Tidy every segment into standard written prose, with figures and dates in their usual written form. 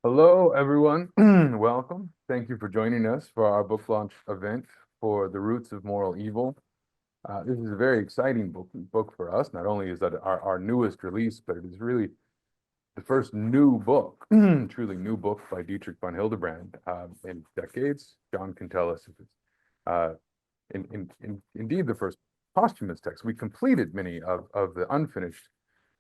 Hello, everyone. Welcome. Thank you for joining us for our book launch event for The Roots of Moral Evil. This is a very exciting book for us. Not only is that our newest release, but it is really the first new book, truly new book by Dietrich von Hildebrand in decades. John can tell us if it's indeed the first posthumous text. We completed many of the unfinished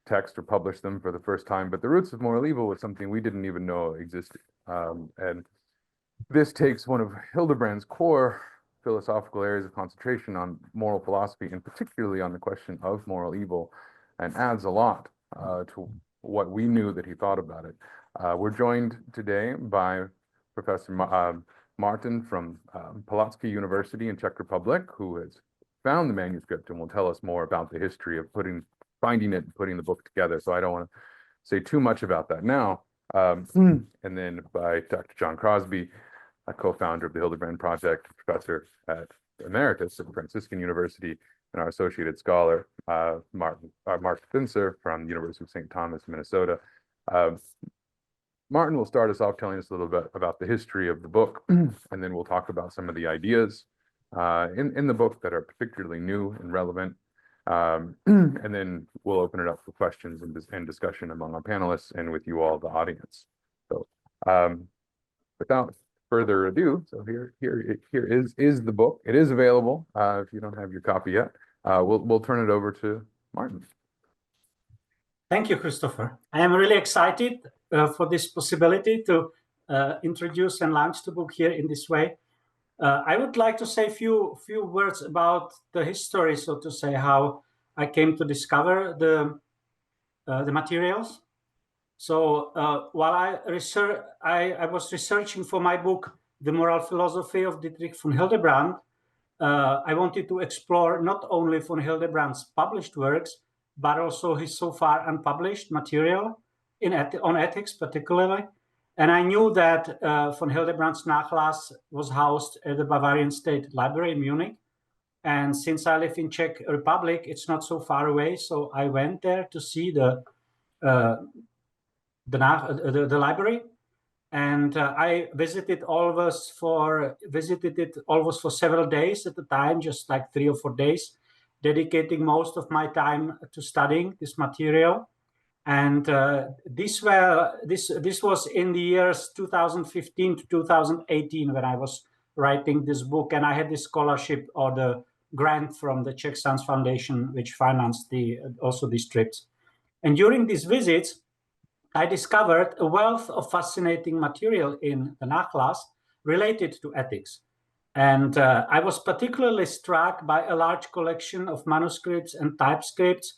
text or published them for the first time, but The Roots of Moral Evil was something we didn't even know existed. And this takes one of Hildebrand's core philosophical areas of concentration on moral philosophy, and particularly on the question of moral evil, and adds a lot to what we knew that he thought about it. We're joined today by Professor Martin from Polotsky University in Czech Republic, who has found the manuscript and will tell us more about the history of finding it and putting the book together. So I don't want to say too much about that now. And then by Dr. John Crosby, a co-founder of the Hildebrand Project, professor at Emeritus at Franciscan University, and our associated scholar, Mark Finser from the University of St. Thomas, Minnesota. Martin will start us off telling us a little bit about the history of the book, and then we'll talk about some of the ideas in the book that are particularly new and relevant. And then we'll open it up for questions and discussion among our panelists and with you all, the audience. So without further ado, so here is the book. It is available if you don't have your copy yet. We'll turn it over to Martin. Thank you, Christopher. I am really excited for this possibility to introduce and launch the book here in this way. I would like to say a few words about the history, so to say, how I came to discover the materials. So while I was researching for my book, The Moral Philosophy of Dietrich von Hildebrand, I wanted to explore not only von Hildebrand's published works, but also his so far unpublished material on ethics particularly. And I knew that von Hildebrand's Nachlass was housed at the Bavarian State Library in Munich. And since I live in Czech Republic, it's not so far away. So I went there to see the library. And I visited it always for several days at the time, just like 3 or 4 days, dedicating most of my time to studying this material. And this was in the years 2015 to 2018 when I was writing this book, and I had this scholarship or the grant from the Czech Science Foundation, which financed also these trips. And during these visits, I discovered a wealth of fascinating material in the Nachlass related to ethics. And I was particularly struck by a large collection of manuscripts and typescripts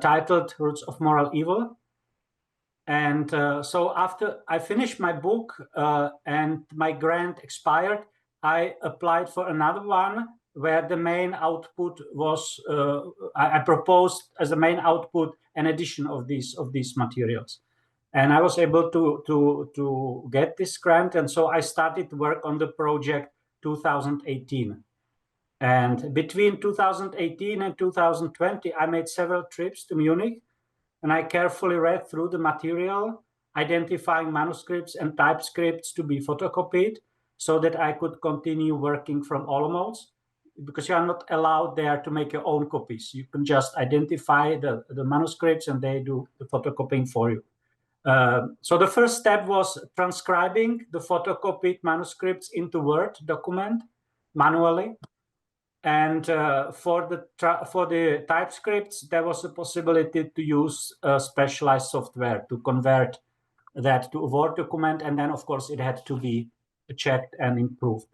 titled Roots of Moral Evil. And so after I finished my book and my grant expired, I applied for another one where the main output was, I proposed as the main output an edition of these materials. And I was able to get this grant. And so I started work on the project 2018. And between 2018 and 2020, I made several trips to Munich, and I carefully read through the material, identifying manuscripts and typescripts to be photocopied so that I could continue working from Olomouc, because you are not allowed there to make your own copies. You can just identify the manuscripts and they do the photocopying for you. So the first step was transcribing the photocopied manuscripts into Word document manually. And for the typescripts, there was a possibility to use specialized software to convert that to a Word document. And then, of course, it had to be checked and improved.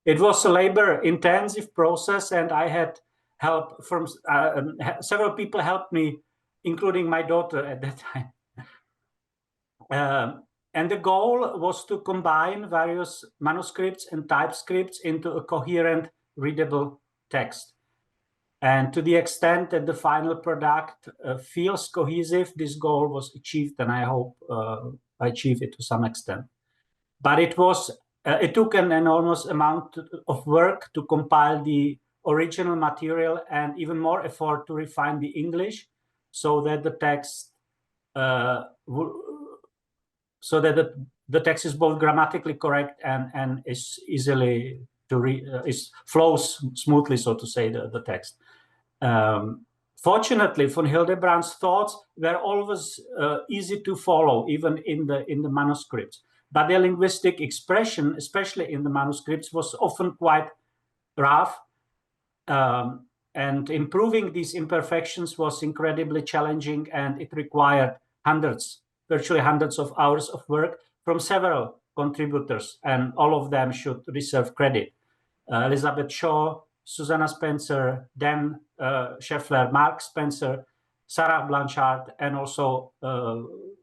It was a labor-intensive process, and I had help from several people helped me, including my daughter at that time. And the goal was to combine various manuscripts and typescripts into a coherent, readable text. And to the extent that the final product feels cohesive, this goal was achieved, and I hope I achieved it to some extent. But it took an enormous amount of work to compile the original material, and even more effort to refine the English so that the text so that the text is both grammatically correct and is easily to read, flows smoothly, so to say, the text. Fortunately, von Hildebrand's thoughts were always easy to follow, even in the manuscripts. But the linguistic expression, especially in the manuscripts, was often quite rough, and improving these imperfections was incredibly challenging, and it required virtually hundreds of hours of work from several contributors, and all of them should deserve credit. Elizabeth Shaw, Susanna Spencer, Dan Scheffler, Mark Spencer, Sarah Blanchard, and also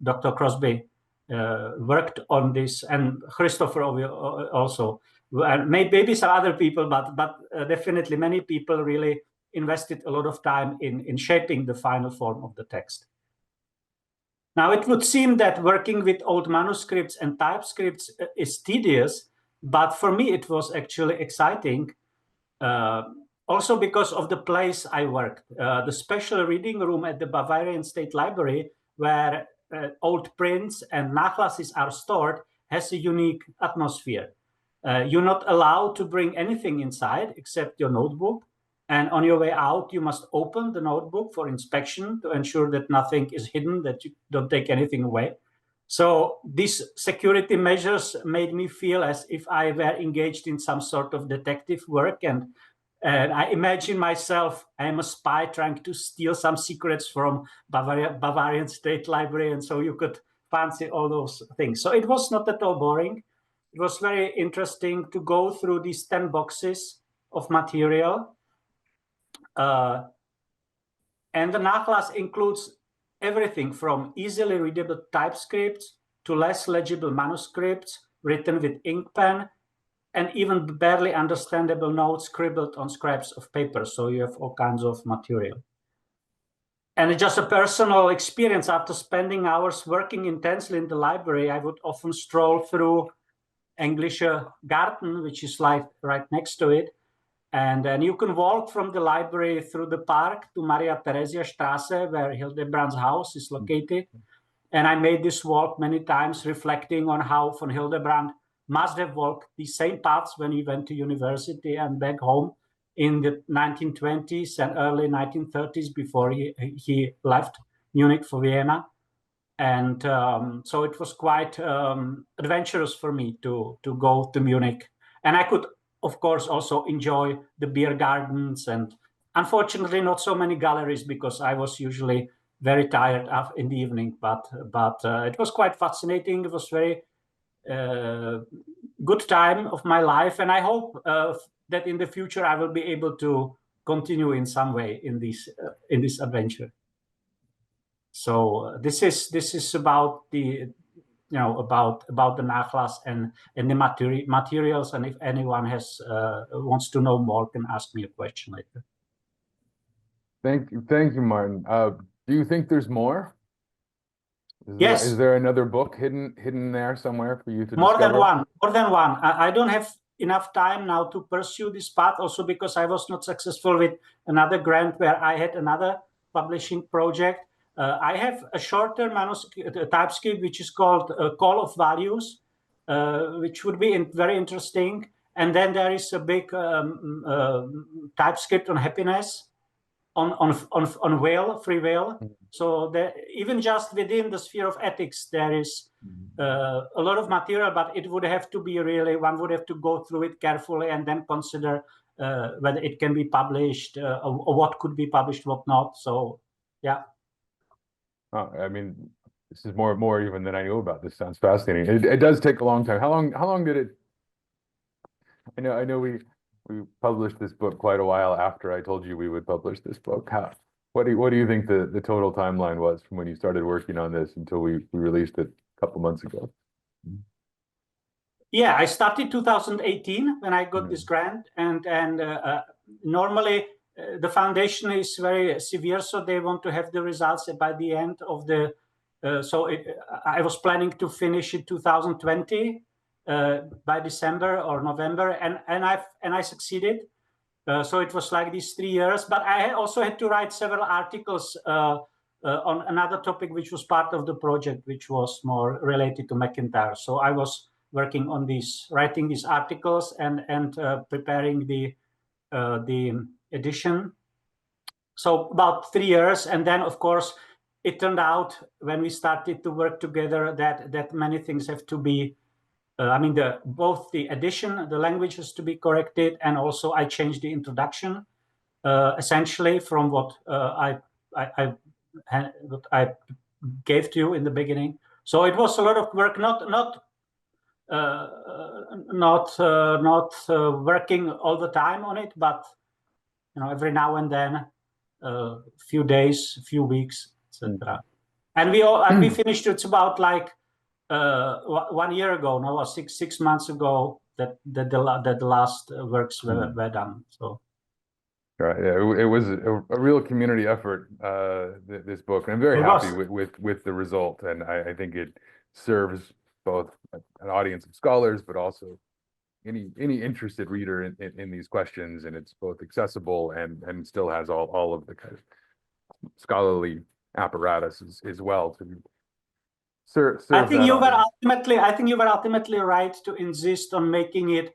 Dr. Crosby worked on this, and Christopher also. And maybe some other people, but definitely many people really invested a lot of time in shaping the final form of the text. Now, it would seem that working with old manuscripts and typescripts is tedious, but for me it was actually exciting, also because of the place I worked. The special reading room at the Bavarian State Library, where old prints and nachlasses are stored, has a unique atmosphere. You're not allowed to bring anything inside except your notebook. And on your way out, you must open the notebook for inspection to ensure that nothing is hidden, that you don't take anything away. So these security measures made me feel as if I were engaged in some sort of detective work. And I imagine myself, I am a spy trying to steal some secrets from Bavarian State Library. And so you could fancy all those things. So it was not at all boring. It was very interesting to go through these 10 boxes of material. And the nachlass includes everything from easily readable typescripts to less legible manuscripts written with ink pen, and even barely understandable notes scribbled on scraps of paper. So you have all kinds of material. And it's just a personal experience. After spending hours working intensely in the library, I would often stroll through Englischer Garten, which is like right next to it. And then you can walk from the library through the park to Maria Theresia Straße, where Hildebrand's house is located. And I made this walk many times, reflecting on how von Hildebrand must have walked the same paths when he went to university and back home in the 1920s and early 1930s before he left Munich for Vienna. And so it was quite adventurous for me to go to Munich. And I could, of course, also enjoy the beer gardens, and unfortunately not so many galleries because I was usually very tired in the evening. But it was quite fascinating. It was very good time of my life, and I hope that in the future I will be able to continue in some way in this adventure. So this is about the about the nachlass and the materials, and if anyone wants to know more, can ask me a question later. Thank you, Martin. Do you think there's more? Yes. Is there another book hidden there somewhere for you to More discover? More than one. I don't have enough time now to pursue this path, also because I was not successful with another grant where I had another publishing project. I have a shorter manuscript, typescript, which is called Call of Values, which would be very interesting. And then there is a big typescript on happiness, on free will. So even just within the sphere of ethics, there is a lot of material, but it would have to be one would have to go through it carefully and then consider whether it can be published, or what could be published, what not. So, yeah. I mean, this is more even than I knew about. This sounds fascinating. It does take a long time. How long did it? I know we published this book quite a while after I told you we would publish this book. What do you think the total timeline was from when you started working on this until we released it a couple months ago? Yeah, I started 2018 when I got this grant, and normally the foundation is very severe, so they want to have the results by the end of the. I was planning to finish in 2020 by December or November, and I succeeded. So it was like these 3 years, but I also had to write several articles on another topic which was part of the project, which was more related to McIntyre. So I was working on this, writing these articles and preparing the edition. So about 3 years, and then of course it turned out when we started to work together that many things have to be. I mean, both the edition, the language has to be corrected, and also I changed the introduction essentially from what I gave to you in the beginning. So it was a lot of work, not working all the time on it, but every now and then, a few days, a few weeks, etc. And we finished. It's about like 1 year ago, no, or six months ago that the last works were done. So. Right. Yeah, it was a real community effort, this book. And I'm very happy with the result. And I think it serves both an audience of scholars, but also any interested reader in these questions. And it's both accessible and still has all of the kind of scholarly apparatus as well to serve. I think you were ultimately right to insist on making it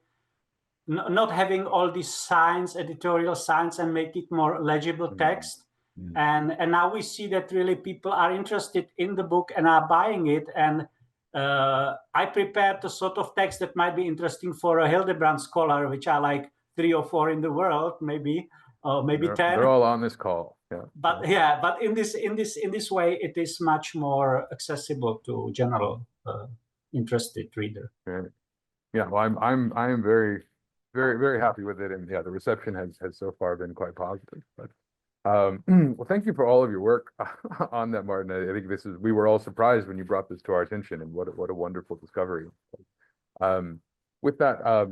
not having all these signs, editorial signs, and make it more legible text. And now we see that really people are interested in the book and are buying it. And I prepared a sort of text that might be interesting for a Hildebrand scholar, which are like 3 or 4 in the world, maybe, or maybe 10. They're all on this call. Yeah. But in this way, it is much more accessible to general interested reader. Right. Yeah. Well, I'm very, very, very happy with it, and yeah, the reception has so far been quite positive. But well, thank you for all of your work on that, Martin. I think we were all surprised when you brought this to our attention, and what a wonderful discovery. With that,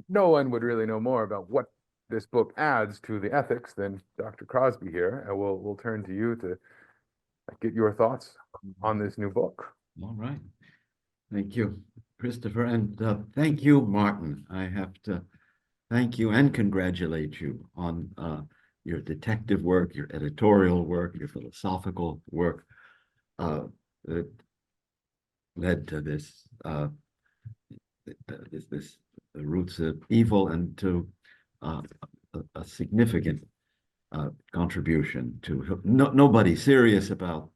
no one would really know more about what this book adds to the ethics than Dr. Crosby here, and we'll turn to you to get your thoughts on this new book. All right. Thank you, Christopher, and thank you, Martin. I have to thank you and congratulate you on your detective work, your editorial work, your philosophical work that led to this, the roots of evil, and to a significant contribution to nobody serious about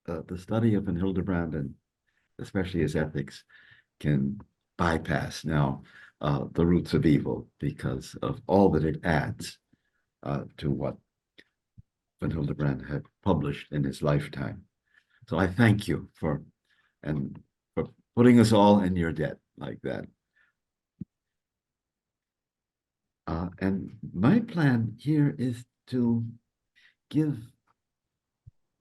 the study of Van Hildebrand, and especially his ethics, can bypass now the roots of evil, because of all that it adds to what Van Hildebrand had published in his lifetime. So I thank you for putting us all in your debt like that. And my plan here is to give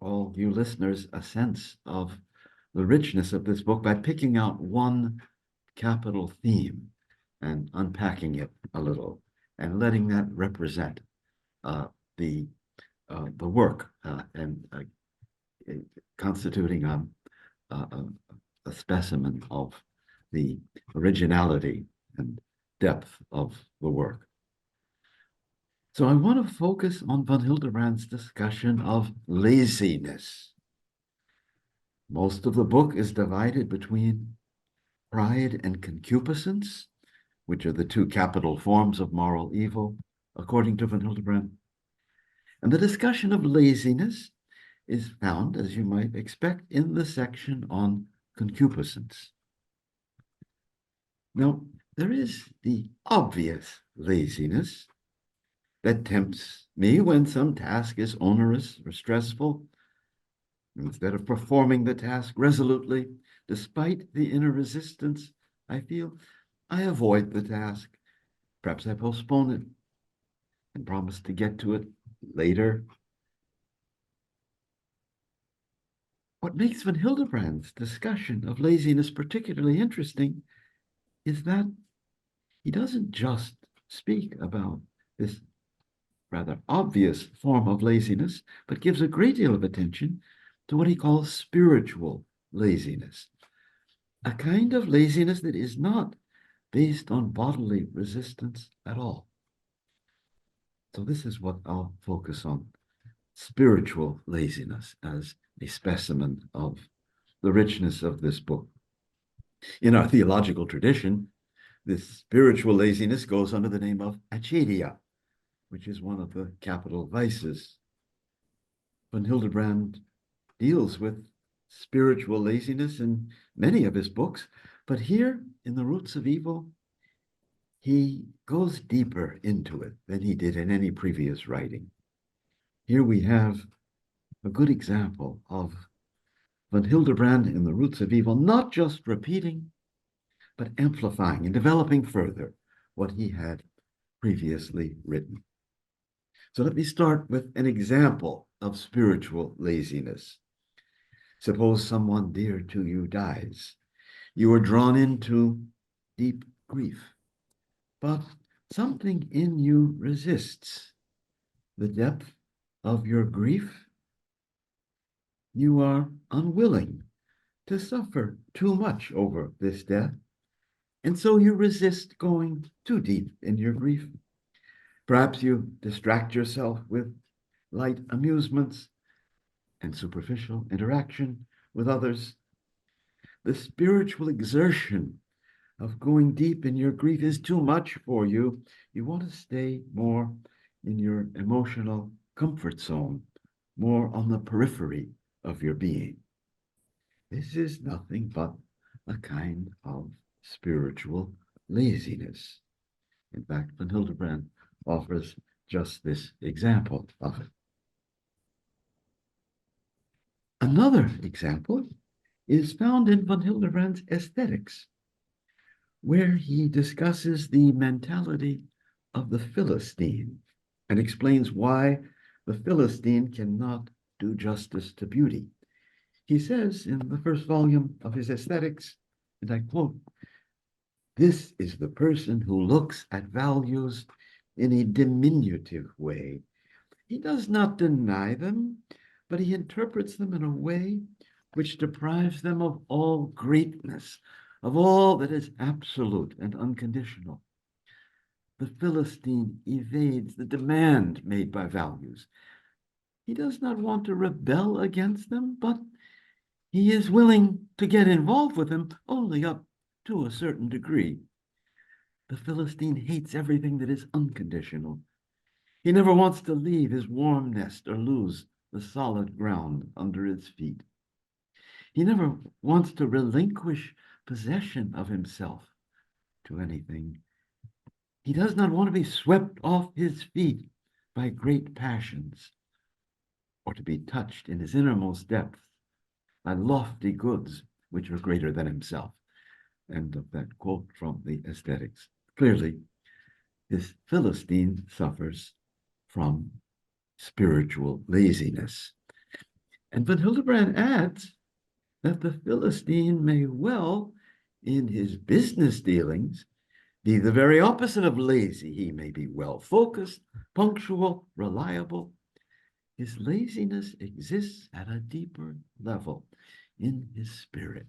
all you listeners a sense of the richness of this book by picking out one capital theme and unpacking it a little and letting that represent the work and constituting a specimen of the originality and depth of the work. So I want to focus on Van Hildebrand's discussion of laziness. Most of the book is divided between pride and concupiscence, which are the 2 capital forms of moral evil, according to Van Hildebrand. And the discussion of laziness is found, as you might expect, in the section on concupiscence. Now, there is the obvious laziness that tempts me when some task is onerous or stressful. Instead of performing the task resolutely, despite the inner resistance I feel, I avoid the task. Perhaps I postpone it and promise to get to it later. What makes Van Hildebrand's discussion of laziness particularly interesting is that he doesn't just speak about this rather obvious form of laziness, but gives a great deal of attention to what he calls spiritual laziness, a kind of laziness that is not based on bodily resistance at all. So this is what I'll focus on spiritual laziness as a specimen of the richness of this book. In our theological tradition, this spiritual laziness goes under the name of acedia, which is one of the capital vices. Von Hildebrand deals with spiritual laziness in many of his books, but here in The Roots of Evil, he goes deeper into it than he did in any previous writing. Here we have a good example of von Hildebrand in The Roots of Evil, not just repeating, but amplifying and developing further what he had previously written. So let me start with an example of spiritual laziness. Suppose someone dear to you dies. You are drawn into deep grief, but something in you resists the depth of your grief. You are unwilling to suffer too much over this death, and so you resist going too deep in your grief. Perhaps you distract yourself with light amusements and superficial interaction with others. The spiritual exertion of going deep in your grief is too much for you. You want to stay more in your emotional comfort zone, more on the periphery of your being. This is nothing but a kind of spiritual laziness. In fact, von Hildebrand offers just this example of it. Another example is found in von Hildebrand's Aesthetics, where he discusses the mentality of the Philistine and explains why the Philistine cannot do justice to beauty. He says in the first volume of his Aesthetics, and I quote, "This is the person who looks at values in a diminutive way. He does not deny them, but he interprets them in a way which deprives them of all greatness, of all that is absolute and unconditional. The Philistine evades the demand made by values. He does not want to rebel against them, but he is willing to get involved with them only up to a certain degree. The Philistine hates everything that is unconditional. He never wants to leave his warm nest or lose the solid ground under his feet. He never wants to relinquish possession of himself to anything. He does not want to be swept off his feet by great passions, or to be touched in his innermost depths by lofty goods which are greater than himself." End of that quote from the Aesthetics. Clearly, this Philistine suffers from spiritual laziness. And von Hildebrand adds that the Philistine may well, in his business dealings, be the very opposite of lazy. He may be well-focused, punctual, reliable. His laziness exists at a deeper level in his spirit.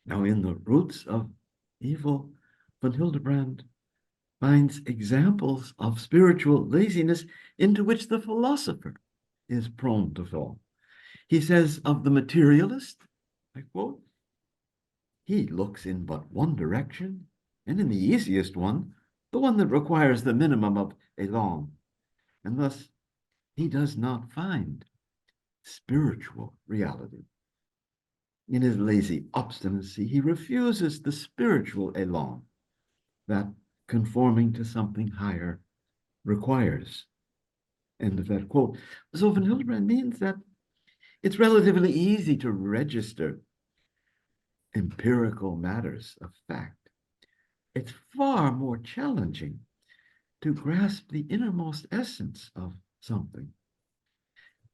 Now, in The Roots of Evil, von Hildebrand finds examples of spiritual laziness into which the philosopher is prone to fall. He says of the materialist, I quote, "He looks in but one direction, and in the easiest one, the one that requires the minimum of élan, and thus he does not find spiritual reality. In his lazy obstinacy, he refuses the spiritual élan that conforming to something higher requires." End of that quote. So von Hildebrand means that it's relatively easy to register empirical matters of fact. It's far more challenging to grasp the innermost essence of something.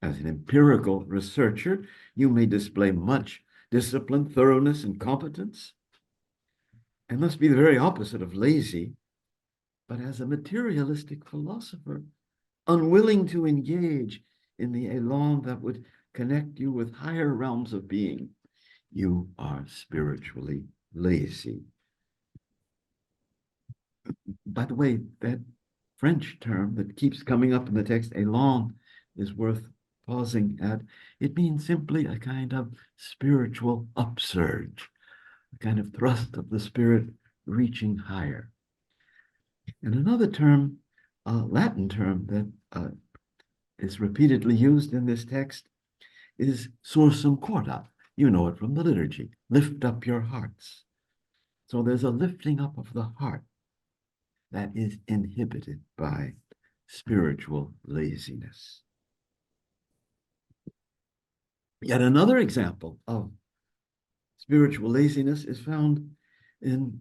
As an empirical researcher, you may display much discipline, thoroughness, and competence, and must be the very opposite of lazy. But as a materialistic philosopher, unwilling to engage in the élan that would connect you with higher realms of being, you are spiritually lazy. By the way, that French term that keeps coming up in the text, élan, is worth pausing at. It means simply a kind of spiritual upsurge, a kind of thrust of the spirit reaching higher. And another term, a Latin term that is repeatedly used in this text is sursum corda. You know it from the liturgy, lift up your hearts. So there's a lifting up of the heart that is inhibited by spiritual laziness. Yet another example of spiritual laziness is found in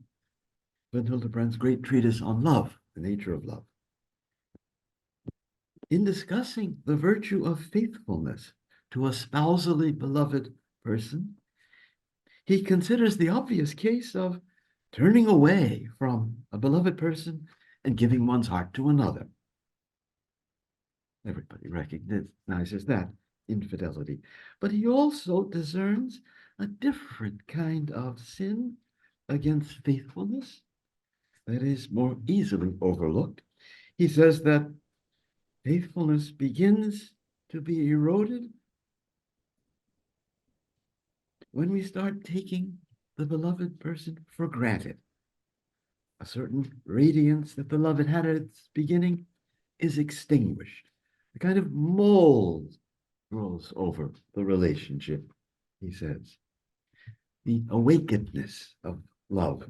von Hildebrand's great treatise on love, the nature of love. In discussing the virtue of faithfulness to a spousally beloved person, he considers the obvious case of turning away from a beloved person and giving one's heart to another. Everybody recognizes that infidelity. But he also discerns a different kind of sin against faithfulness that is more easily overlooked. He says that faithfulness begins to be eroded when we start taking the beloved person for granted. A certain radiance that the beloved had at its beginning is extinguished. A kind of mold grows over the relationship, he says. The awakenedness of love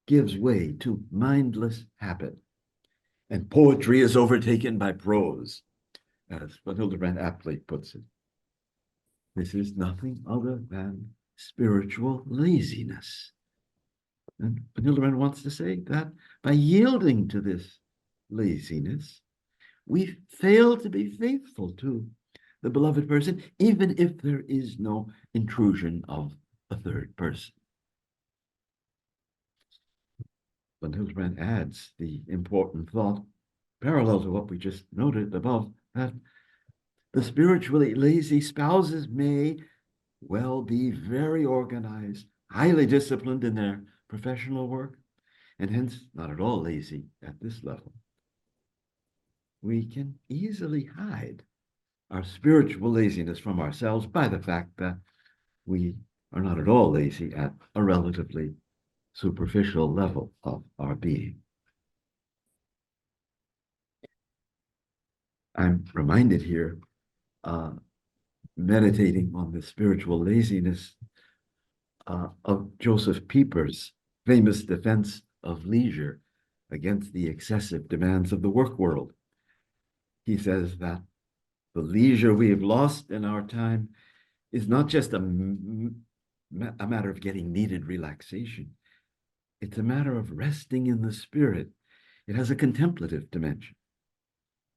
gives way to mindless habit, and poetry is overtaken by prose, as von Hildebrand aptly puts it. This is nothing other than spiritual laziness. And von Hildebrand wants to say that by yielding to this laziness, we fail to be faithful to the beloved person, even if there is no intrusion of a third person. Von Hildebrand adds the important thought, parallel to what we just noted above, that the spiritually lazy spouses may well be very organized, highly disciplined in their professional work, and hence not at all lazy at this level. We can easily hide our spiritual laziness from ourselves by the fact that we are not at all lazy at a relatively superficial level of our being. I'm reminded here, meditating on the spiritual laziness of Joseph Pieper's famous defense of leisure against the excessive demands of the work world. He says that the leisure we have lost in our time is not just a matter of getting needed relaxation. It's a matter of resting in the spirit. It has a contemplative dimension.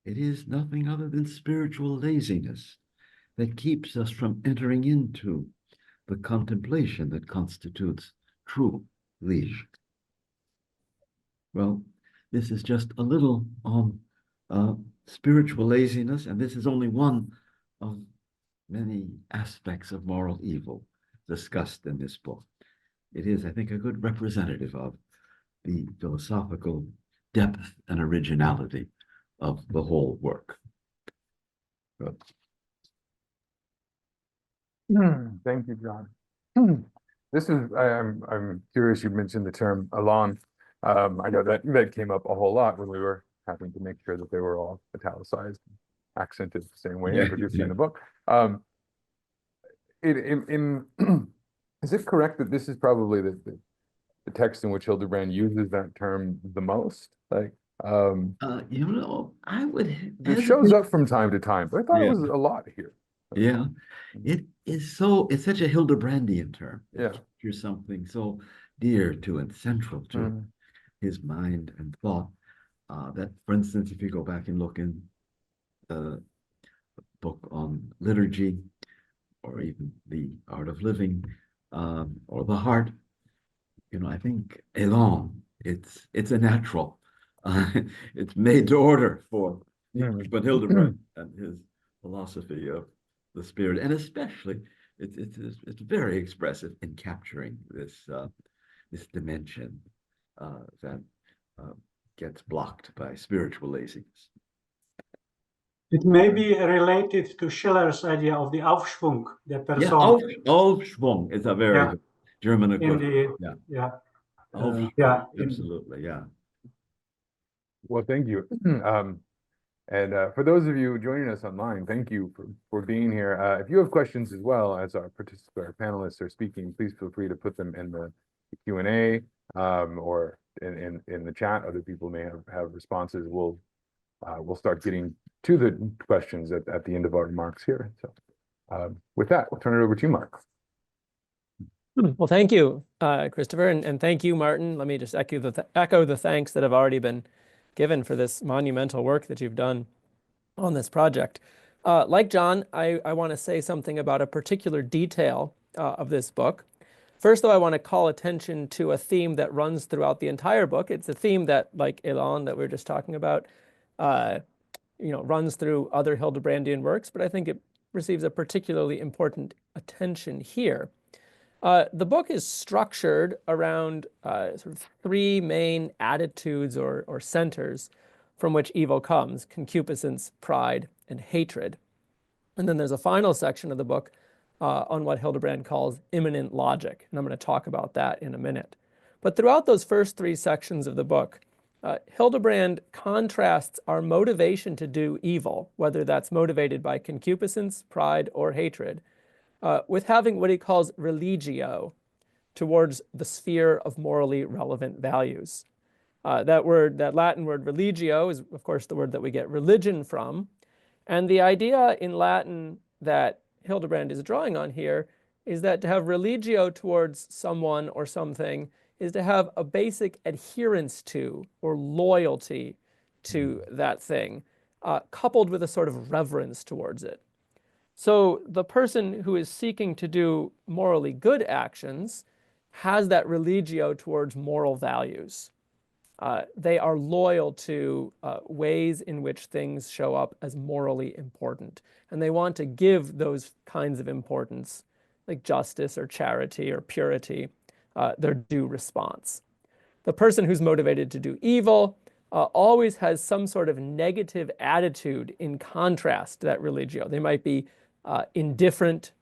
It is nothing other than spiritual laziness that keeps us from entering into the contemplation that constitutes true leisure. Well, this is just a little on spiritual laziness, and this is only one of many aspects of moral evil discussed in this book. It is, I think, a good representative of the philosophical depth and originality of the whole work. Good. Thank you, John. This is, I'm curious, you mentioned the term élan. I know that came up a whole lot when we were having to make sure that they were all italicized, accented the same way and producing the book. Is it correct that this is probably the text in which Hildebrand uses that term the most? Like, you know, I would. it shows up from time to time, but I thought it was a lot here. Yeah, it is so. It's such a Hildebrandian term. Yeah, Here's something so dear to and central to his mind and thought. That, for instance, if you go back and look in the book on liturgy, or even the art of living, or the heart, you know, I think élan, it's a natural. It's made to order for von Hildebrand and his philosophy of the spirit, and especially it's very expressive in capturing this this dimension that gets blocked by spiritual laziness. It may be related to Schiller's idea of the Aufschwung, the Yeah, persona. Aufschwung is a very good German In equivalent. the, Aufschwung, absolutely, yeah. Well, thank you. And for those of you joining us online, thank you for being here. If you have questions as well as our participants, our panelists are speaking, please feel free to put them in the Q&A or in the chat. Other people may have responses. We'll start getting to the questions at the end of our remarks here. So with that, we'll turn it over to you, Mark. Well, thank you, Christopher, and thank you, Martin. Let me just echo the thanks that have already been given for this monumental work that you've done on this project. Like John, I want to say something about a particular detail of this book. First, though, I want to call attention to a theme that runs throughout the entire book. It's a theme that, like Elan, that we were just talking about, runs through other Hildebrandian works, but I think it receives a particularly important attention here. The book is structured around sort of three main attitudes or centers from which evil comes: concupiscence, pride, and hatred. And then there's a final section of the book on what Hildebrand calls immanent logic, and I'm going to talk about that in a minute. But throughout those first three sections of the book, Hildebrand contrasts our motivation to do evil, whether that's motivated by concupiscence, pride, or hatred, with having what he calls religio, towards the sphere of morally relevant values. That Latin word religio is, of course, the word that we get religion from. And the idea in Latin that Hildebrand is drawing on here is that to have religio towards someone or something is to have a basic adherence to or loyalty to that thing, coupled with a sort of reverence towards it. So the person who is seeking to do morally good actions has that religio towards moral values. They are loyal to ways in which things show up as morally important. And they want to give those kinds of importance, like justice or charity or purity, their due response. The person who's motivated to do evil always has some sort of negative attitude in contrast to that religio. They might be indifferent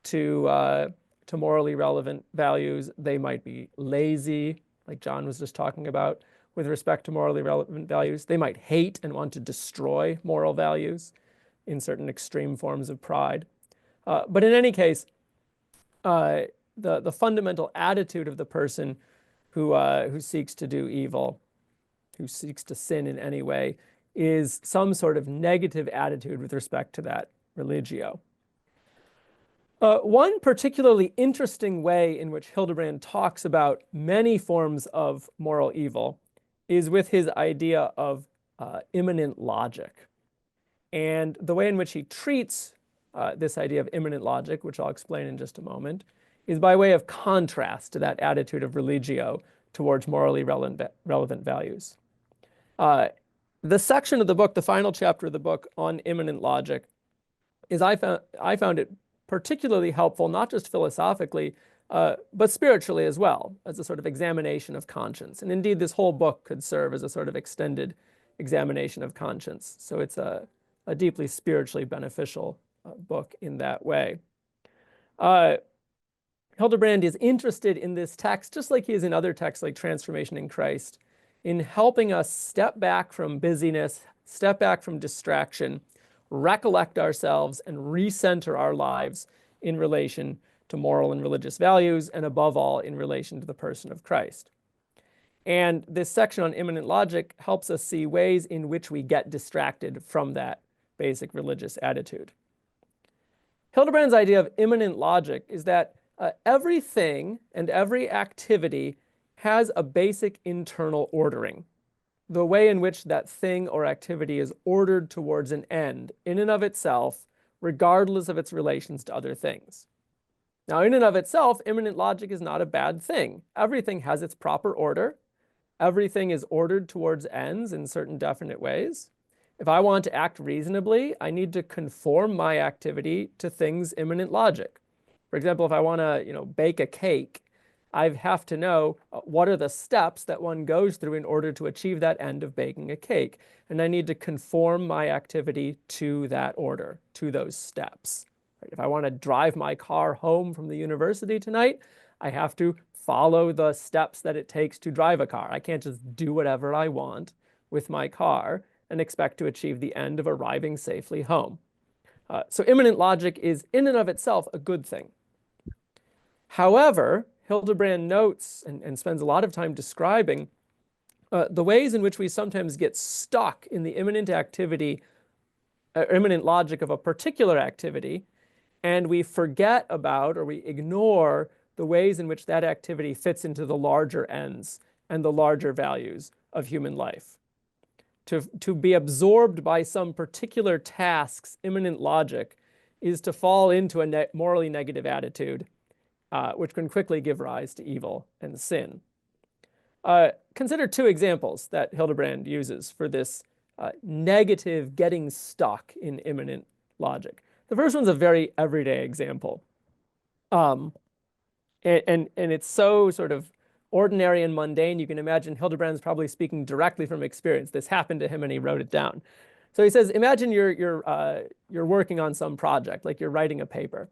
to morally relevant values. They might be lazy, like John was just talking about, with respect to morally relevant values. They might hate and want to destroy moral values in certain extreme forms of pride. But in any case, the fundamental attitude of the person who seeks to do evil, who seeks to sin in any way, is some sort of negative attitude with respect to that religio. One particularly interesting way in which Hildebrand talks about many forms of moral evil is with his idea of immanent logic. And the way in which he treats this idea of immanent logic, which I'll explain in just a moment, is by way of contrast to that attitude of religio towards morally relevant values. The section of the book, the final chapter of the book on immanent logic, is I found it particularly helpful, not just philosophically, but spiritually as well, as a sort of examination of conscience. And indeed, this whole book could serve as a sort of extended examination of conscience. So it's a deeply spiritually beneficial book in that way. Hildebrand is interested in this text, just like he is in other texts like Transformation in Christ, in helping us step back from busyness, step back from distraction, recollect ourselves, and recenter our lives in relation to moral and religious values, and above all, in relation to the person of Christ. And this section on immanent logic helps us see ways in which we get distracted from that basic religious attitude. Hildebrand's idea of immanent logic is that everything and every activity has a basic internal ordering. The way in which that thing or activity is ordered towards an end in and of itself, regardless of its relations to other things. Now, in and of itself, immanent logic is not a bad thing. Everything has its proper order. Everything is ordered towards ends in certain definite ways. If I want to act reasonably, I need to conform my activity to things immanent logic. For example, if I want to, bake a cake, I have to know what are the steps that one goes through in order to achieve that end of baking a cake. And I need to conform my activity to that order, to those steps. If I want to drive my car home from the university tonight, I have to follow the steps that it takes to drive a car. I can't just do whatever I want with my car and expect to achieve the end of arriving safely home. So immanent logic is in and of itself a good thing. However, Hildebrand notes and spends a lot of time describing the ways in which we sometimes get stuck in the immanent activity, immanent logic of a particular activity, and we forget about or we ignore the ways in which that activity fits into the larger ends and the larger values of human life. To be absorbed by some particular task's immanent logic is to fall into a morally negative attitude, which can quickly give rise to evil and sin. Consider two examples that Hildebrand uses for this negative getting stuck in immanent logic. The first one's a very everyday example. And it's so sort of ordinary and mundane, you can imagine Hildebrand's probably speaking directly from experience. This happened to him and he wrote it down. So he says, imagine you're working on some project, like you're writing a paper.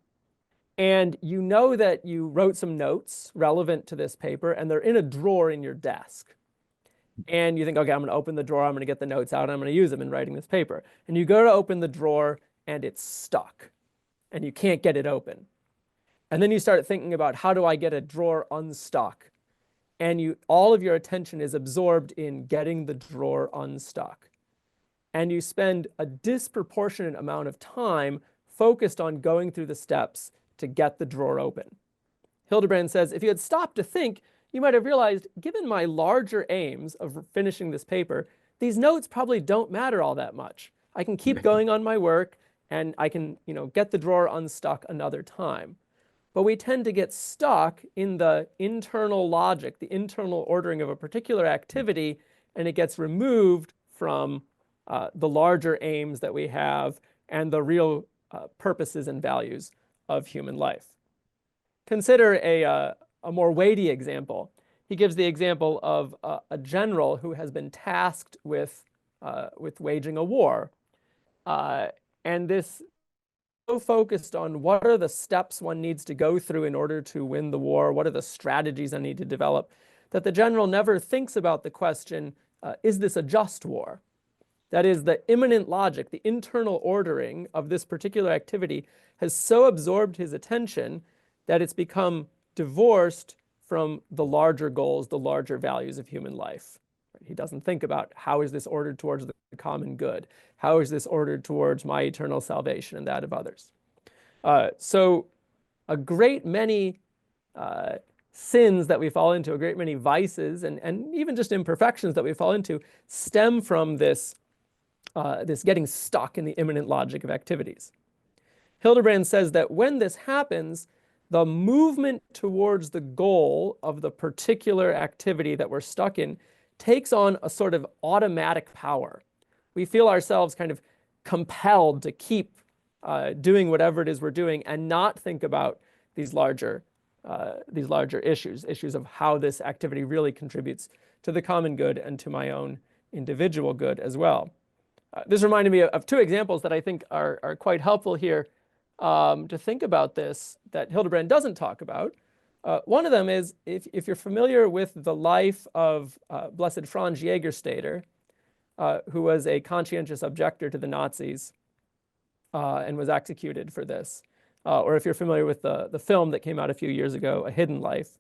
And you know that you wrote some notes relevant to this paper, and they're in a drawer in your desk. And you think, okay, I'm going to open the drawer, I'm going to get the notes out, and I'm going to use them in writing this paper. And you go to open the drawer, and it's stuck, and you can't get it open. And then you start thinking about, how do I get a drawer unstuck? And all of your attention is absorbed in getting the drawer unstuck. And you spend a disproportionate amount of time focused on going through the steps to get the drawer open. Hildebrand says, if you had stopped to think, you might have realized, given my larger aims of finishing this paper, these notes probably don't matter all that much. I can keep going on my work, and I can, get the drawer unstuck another time. But we tend to get stuck in the internal logic, the internal ordering of a particular activity, and it gets removed from the larger aims that we have and the real purposes and values of human life. Consider a more weighty example. He gives the example of a general who has been tasked with waging a war. And this so focused on what are the steps one needs to go through in order to win the war, what are the strategies I need to develop, that the general never thinks about the question, is this a just war? That is, the immanent logic, the internal ordering of this particular activity has so absorbed his attention that it's become divorced from the larger goals, the larger values of human life. He doesn't think about, how is this ordered towards the common good? How is this ordered towards my eternal salvation and that of others? So a great many sins that we fall into, a great many vices, and even just imperfections that we fall into, stem from this getting stuck in the immanent logic of activities. Hildebrand says that when this happens, the movement towards the goal of the particular activity that we're stuck in takes on a sort of automatic power. We feel ourselves kind of compelled to keep doing whatever it is we're doing and not think about these larger issues of how this activity really contributes to the common good and to my own individual good as well. This reminded me of two examples that I think are quite helpful here to think about this, that Hildebrand doesn't talk about. One of them is, if you're familiar with the life of Blessed Franz Jägerstätter, who was a conscientious objector to the Nazis and was executed for this, or if you're familiar with the film that came out a few years ago, A Hidden Life.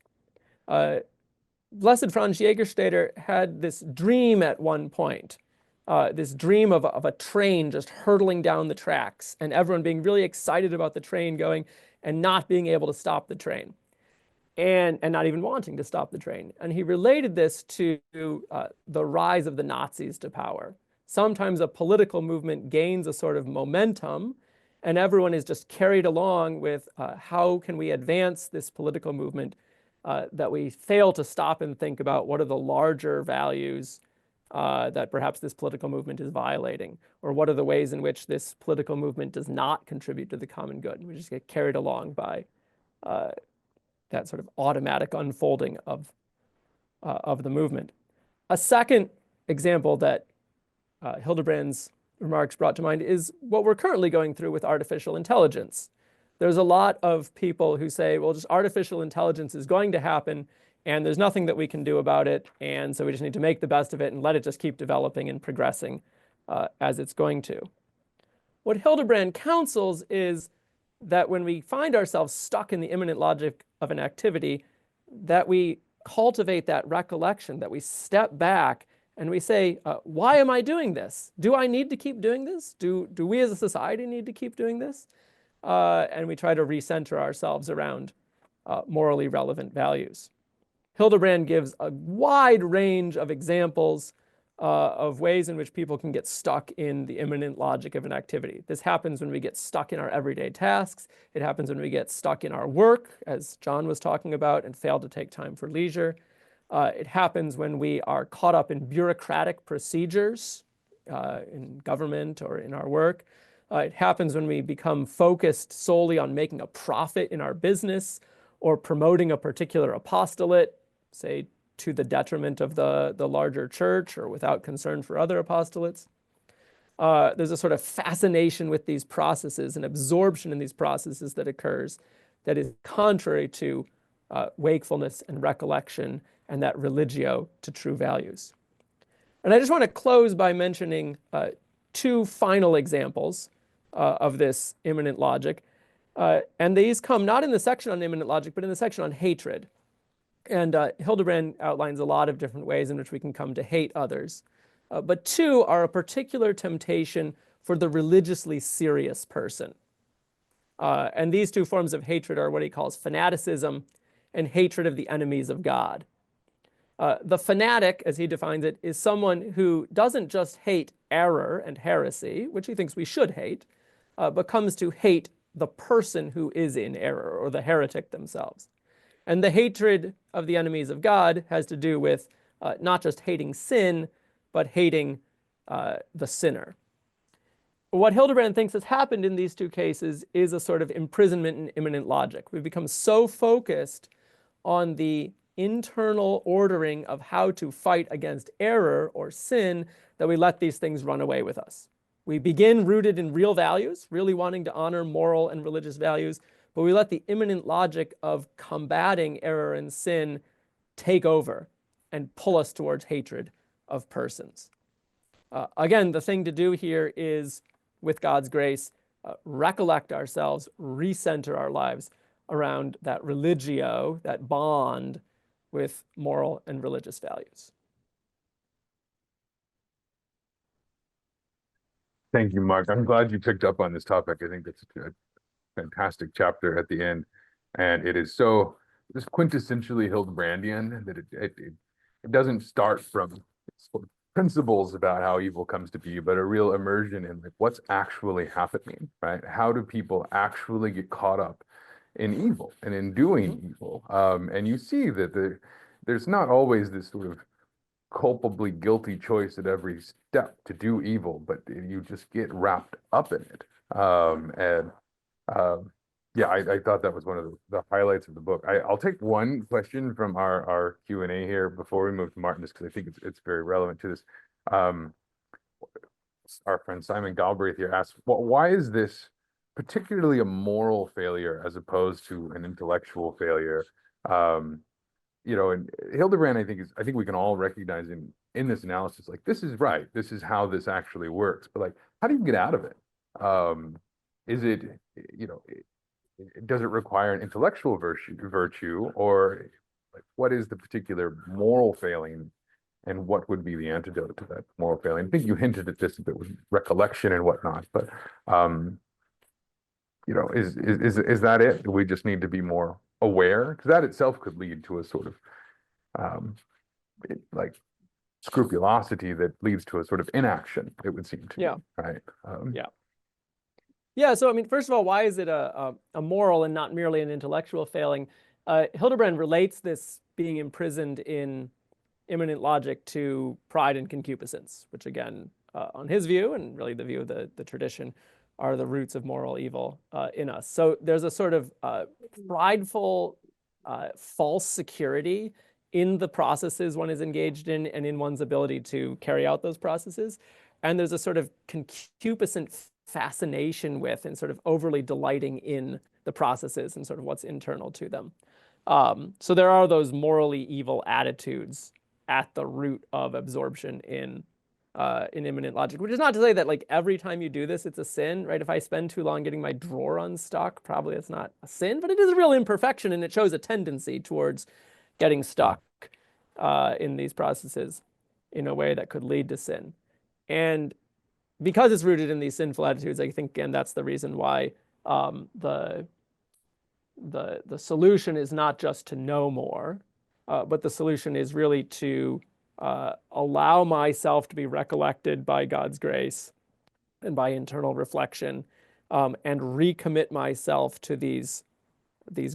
Blessed Franz Jägerstätter had this dream at one point, this dream of a train just hurtling down the tracks and everyone being really excited about the train going and not being able to stop the train. And not even wanting to stop the train. And he related this to the rise of the Nazis to power. Sometimes a political movement gains a sort of momentum, and everyone is just carried along with how can we advance this political movement, that we fail to stop and think about what are the larger values that perhaps this political movement is violating, or what are the ways in which this political movement does not contribute to the common good. We just get carried along by that sort of automatic unfolding of the movement. A second example that Hildebrand's remarks brought to mind is what we're currently going through with artificial intelligence. There's a lot of people who say, well, just artificial intelligence is going to happen and there's nothing that we can do about it, and so we just need to make the best of it and let it just keep developing and progressing as it's going to. What Hildebrand counsels is that when we find ourselves stuck in the immanent logic of an activity, that we cultivate that recollection, that we step back and we say, why am I doing this? Do I need to keep doing this? Do we as a society need to keep doing this? And we try to recenter ourselves around morally relevant values. Hildebrand gives a wide range of examples of ways in which people can get stuck in the immanent logic of an activity. This happens when we get stuck in our everyday tasks. It happens when we get stuck in our work, as John was talking about, and fail to take time for leisure. It happens when we are caught up in bureaucratic procedures in government or in our work. It happens when we become focused solely on making a profit in our business or promoting a particular apostolate, say, to the detriment of the larger church or without concern for other apostolates. There's a sort of fascination with these processes and absorption in these processes that occurs that is contrary to wakefulness and recollection and that religio to true values. And I just want to close by mentioning two final examples of this immanent logic. And these come not in the section on immanent logic, but in the section on hatred. And Hildebrand outlines a lot of different ways in which we can come to hate others. But two are a particular temptation for the religiously serious person. And these two forms of hatred are what he calls fanaticism and hatred of the enemies of God. The fanatic, as he defines it, is someone who doesn't just hate error and heresy, which he thinks we should hate, but comes to hate the person who is in error or the heretic themselves. And the hatred of the enemies of God has to do with not just hating sin, but hating the sinner. What Hildebrand thinks has happened in these two cases is a sort of imprisonment in immanent logic. We've become so focused on the internal ordering of how to fight against error or sin that we let these things run away with us. We begin rooted in real values, really wanting to honor moral and religious values, but we let the immanent logic of combating error and sin take over and pull us towards hatred of persons. Again, the thing to do here is, with God's grace, recollect ourselves, recenter our lives around that religio, that bond with moral and religious values. Thank you, Mark. I'm glad you picked up on this topic. I think that's a fantastic chapter at the end. And it is so just quintessentially Hildebrandian that it doesn't start from principles about how evil comes to be, but a real immersion in like what's actually happening, right? How do people actually get caught up in evil and in doing evil? And you see that there's not always this sort of culpably guilty choice at every step to do evil, but you just get wrapped up in it. Yeah, I thought that was one of the highlights of the book. I'll take one question from our Q&A here before we move to Martin, just because I think it's very relevant to this. Our friend Simon Galbraith here asks, why is this particularly a moral failure as opposed to an intellectual failure? You know, and Hildebrand, I think we can all recognize in this analysis, like, this is right. This is how this actually works. But like, how do you get out of it? Is it, you know, does it require an intellectual virtue, or like, what is the particular moral failing, and what would be the antidote to that moral failing? I think you hinted at this a bit with recollection and whatnot, but you know, is that it? Do we just need to be more aware? Because that itself could lead to a sort of like scrupulosity that leads to a sort of inaction, it would seem to me, right? Yeah, so I mean, first of all, why is it a moral and not merely an intellectual failing? Hildebrand relates this being imprisoned in immanent logic to pride and concupiscence, which again, on his view, and really the view of the tradition, are the roots of moral evil in us. So there's a sort of prideful false security in the processes one is engaged in and in one's ability to carry out those processes. And there's a sort of concupiscent fascination with and sort of overly delighting in the processes and sort of what's internal to them. So there are those morally evil attitudes at the root of absorption in immanent logic, which is not to say that like every time you do this, it's a sin, right? If I spend too long getting my drawer unstuck, probably it's not a sin, but it is a real imperfection, and it shows a tendency towards getting stuck in these processes in a way that could lead to sin. And because it's rooted in these sinful attitudes, I think, and that's the reason why the solution is not just to know more, but the solution is really to allow myself to be recollected by God's grace and by internal reflection, and recommit myself to these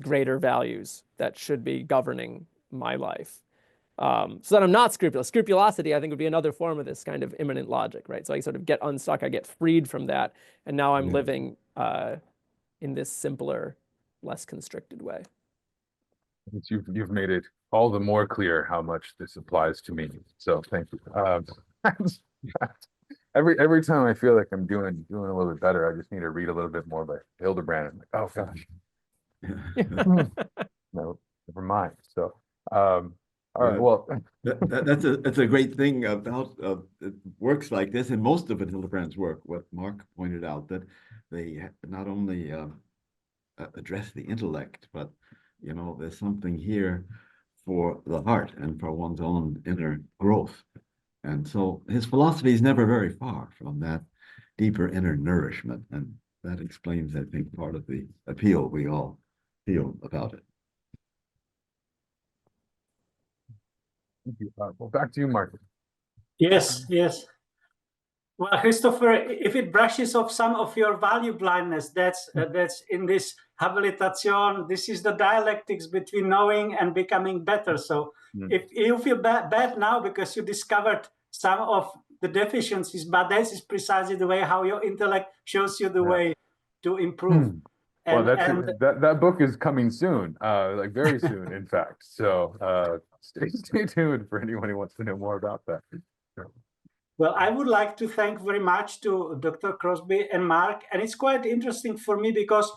greater values that should be governing my life. So that I'm not scrupulous. Scrupulosity, I think, would be another form of this kind of immanent logic, right? So I sort of get unstuck, I get freed from that, and now I'm living in this simpler, less constricted way. You've made it all the more clear how much this applies to me. So thank you. Every time I feel like I'm doing a little bit better, I just need to read a little bit more by Hildebrand. I'm like, oh gosh, no, never mind. So, all right. Well, that's a great thing about works like this, and most of it Hildebrand's work. What Mark pointed out, that they not only address the intellect, but there's something here for the heart and for one's own inner growth. And so his philosophy is never very far from that deeper inner nourishment, and that explains, I think, part of the appeal we all feel about it. thank you. Well, back to you, Mark. Yes, yes. Well, Christopher, if it brushes off some of your value blindness, that's in this habilitation. This is the dialectics between knowing and becoming better. So if you feel bad now because you discovered some of the deficiencies, but this is precisely the way how your intellect shows you the way to improve. Well, that book is coming soon, like very soon, in fact. So stay tuned for anyone who wants to know more about that. Well, I would like to thank very much to Dr. Crosby and Mark. And it's quite interesting for me because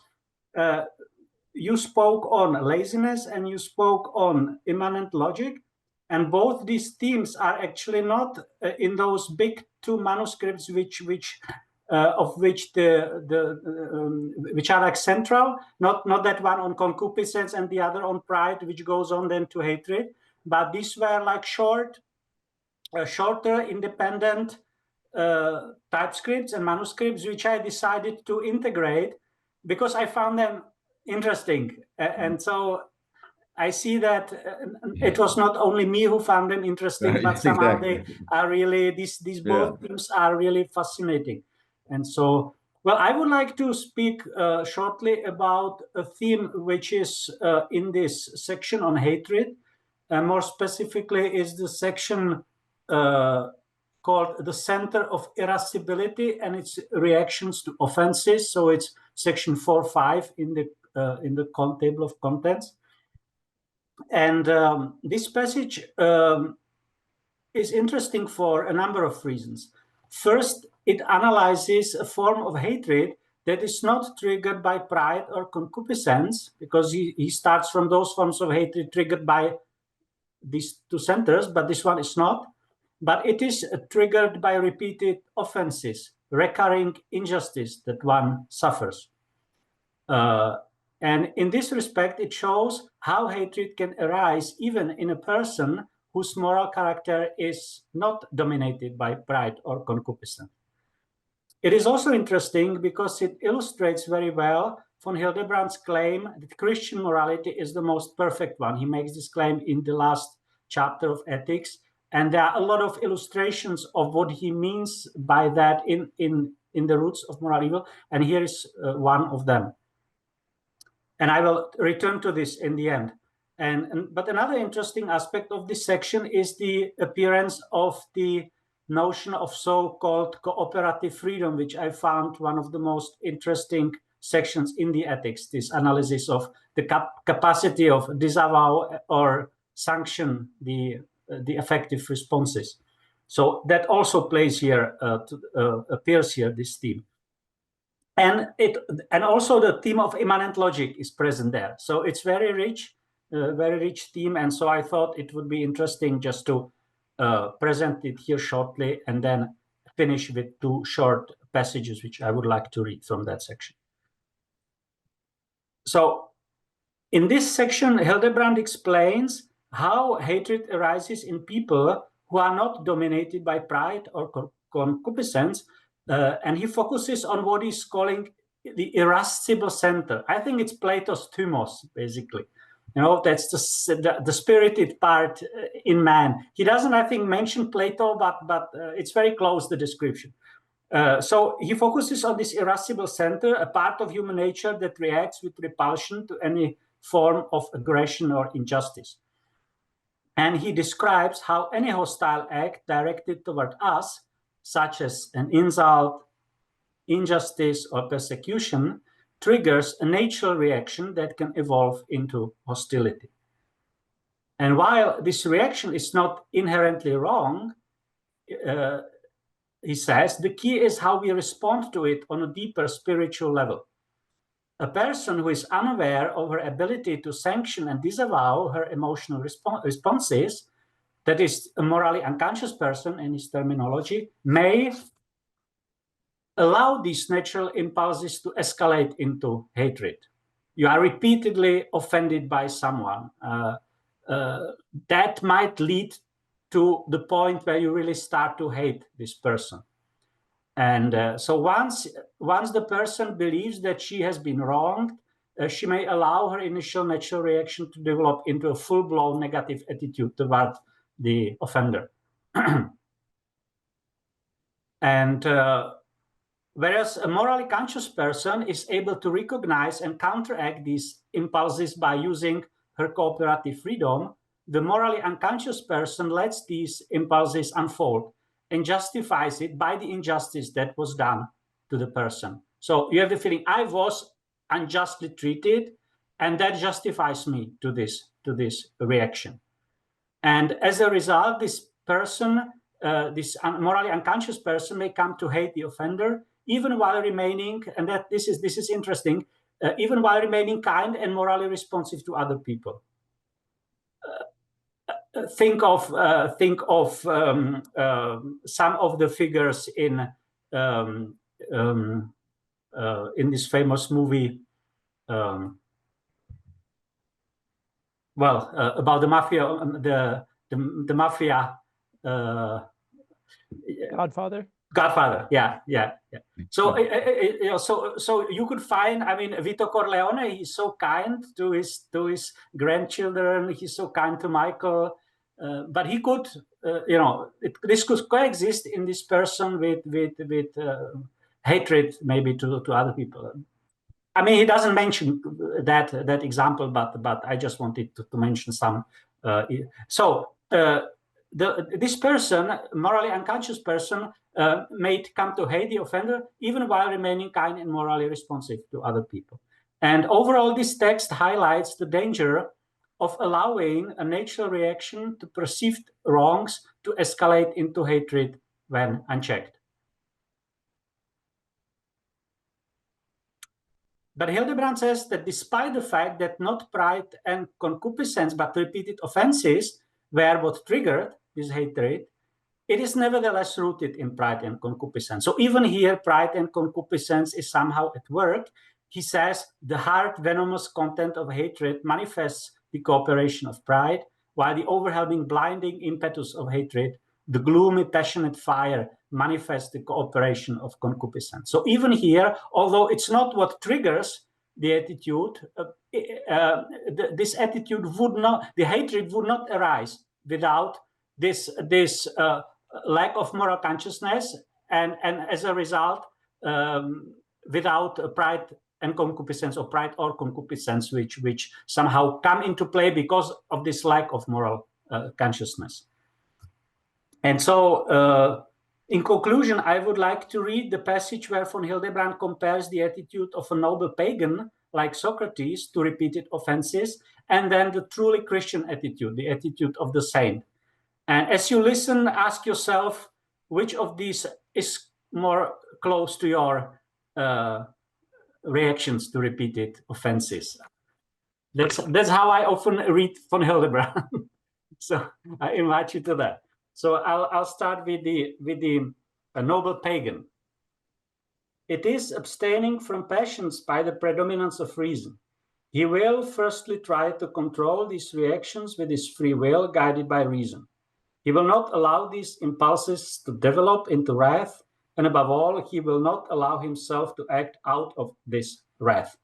you spoke on laziness and you spoke on immanent logic. And both these themes are actually not in those big two manuscripts, which are like central. Not that one on concupiscence and the other on pride, which goes on then to hatred. But these were like shorter, independent typescripts and manuscripts, which I decided to integrate because I found them interesting. And so I see that it was not only me who found them interesting, but somehow they are really, these both themes are really fascinating. And so, well, I would like to speak shortly about a theme which is in this section on hatred. More specifically is the section called the Center of Irascibility and its reactions to offenses. So it's section 4.5 in the table of contents. And this passage is interesting for a number of reasons. First, it analyzes a form of hatred that is not triggered by pride or concupiscence, because he starts from those forms of hatred triggered by these two centers, but this one is not. But it is triggered by repeated offenses, recurring injustice that one suffers. And in this respect, it shows how hatred can arise even in a person whose moral character is not dominated by pride or concupiscence. It is also interesting because it illustrates very well von Hildebrand's claim that Christian morality is the most perfect one. He makes this claim in the last chapter of Ethics, and there are a lot of illustrations of what he means by that in the roots of moral evil, and here is one of them. And I will return to this in the end. But another interesting aspect of this section is the appearance of the notion of so-called cooperative freedom, which I found one of the most interesting sections in the ethics, this analysis of the capacity of disavow or sanction the effective responses. So that also plays here, appears here, this theme. And also the theme of immanent logic is present there. So it's very rich theme. And so I thought it would be interesting just to present it here shortly and then finish with 2 short passages, which I would like to read from that section. So in this section, Hildebrand explains how hatred arises in people who are not dominated by pride or concupiscence, and he focuses on what he's calling the irascible center. I think it's Plato's thumos, basically. You know, that's the spirited part in man. He doesn't, I think, mention Plato, but it's very close, the description. So he focuses on this irascible center, a part of human nature that reacts with repulsion to any form of aggression or injustice. And he describes how any hostile act directed toward us, such as an insult, injustice, or persecution, triggers a natural reaction that can evolve into hostility. And while this reaction is not inherently wrong, he says, the key is how we respond to it on a deeper spiritual level. A person who is unaware of her ability to sanction and disavow her emotional responses, that is a morally unconscious person in his terminology, may allow these natural impulses to escalate into hatred. You are repeatedly offended by someone. That might lead to the point where you really start to hate this person. And so once the person believes that she has been wronged, she may allow her initial natural reaction to develop into a full-blown negative attitude toward the offender. And whereas a morally conscious person is able to recognize and counteract these impulses by using her cooperative freedom, the morally unconscious person lets these impulses unfold and justifies it by the injustice that was done to the person. So you have the feeling, I was unjustly treated, and that justifies me to this reaction. And as a result, this person, this morally unconscious person, may come to hate the offender, even while remaining, and that this is interesting, even while remaining kind and morally responsive to other people. Think of some of the figures in this famous movie, about the mafia, the mafia. Godfather, yeah. So, so you could find, I mean, Vito Corleone. He's so kind to his grandchildren. He's so kind to Michael, but he could, this could coexist in this person with hatred, maybe to other people. I mean, he doesn't mention that example, but I just wanted to mention some. This person, morally unconscious person, may come to hate the offender even while remaining kind and morally responsive to other people. And overall, this text highlights the danger of allowing a natural reaction to perceived wrongs to escalate into hatred when unchecked. But Hildebrand says that despite the fact that not pride and concupiscence, but repeated offenses were what triggered this hatred, it is nevertheless rooted in pride and concupiscence. So even here, pride and concupiscence is somehow at work. He says the hard, venomous content of hatred manifests the cooperation of pride, while the overwhelming, blinding impetus of hatred, the gloomy, passionate fire, manifests the cooperation of concupiscence. So even here, although it's not what triggers the attitude, this attitude would not, the hatred would not arise without this lack of moral consciousness, and as a result, without pride and concupiscence, or pride or concupiscence, which somehow come into play because of this lack of moral consciousness. And so In conclusion, I would like to read the passage where von Hildebrand compares the attitude of a noble pagan like Socrates to repeated offenses, and then the truly Christian attitude, the attitude of the saint. And as you listen, ask yourself which of these is more close to your reactions to repeated offenses. That's how I often read von Hildebrand. So I invite you to that. So I'll start with the noble pagan. It is abstaining from passions by the predominance of reason. He will firstly try to control these reactions with his free will, guided by reason. He will not allow these impulses to develop into wrath, and above all, he will not allow himself to act out of this wrath.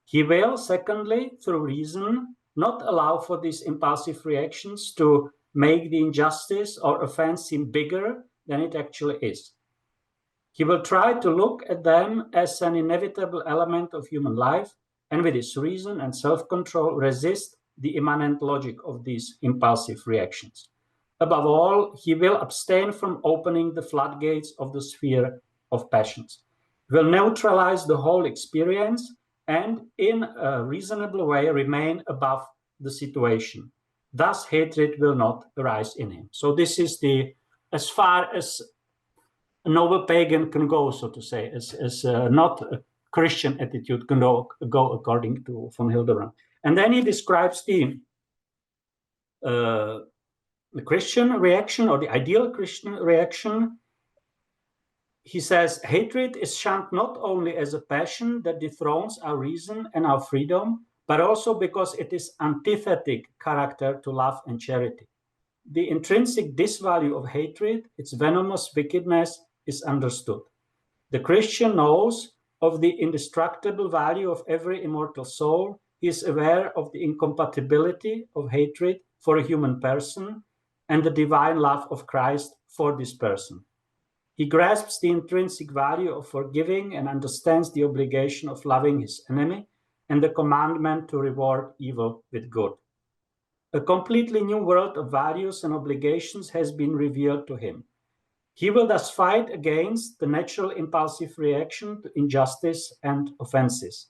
He will, secondly, through reason, not allow for these impulsive reactions to make the injustice or offense seem bigger than it actually is. He will try to look at them as an inevitable element of human life, and with his reason and self-control resist the immanent logic of these impulsive reactions. Above all, he will abstain from opening the floodgates of the sphere of passions. He will neutralize the whole experience and in a reasonable way remain above the situation. Thus, hatred will not arise in him. So this is as far as a noble pagan can go, so to say, as not a Christian attitude can go according to von Hildebrand. And then he describes the Christian reaction, or the ideal Christian reaction. He says, hatred is shunned not only as a passion that dethrones our reason and our freedom, but also because it is antithetic character to love and charity. The intrinsic disvalue of hatred, its venomous wickedness, is understood. The Christian knows of the indestructible value of every immortal soul. He is aware of the incompatibility of hatred for a human person and the divine love of Christ for this person. He grasps the intrinsic value of forgiving and understands the obligation of loving his enemy and the commandment to reward evil with good. A completely new world of values and obligations has been revealed to him. He will thus fight against the natural impulsive reaction to injustice and offenses.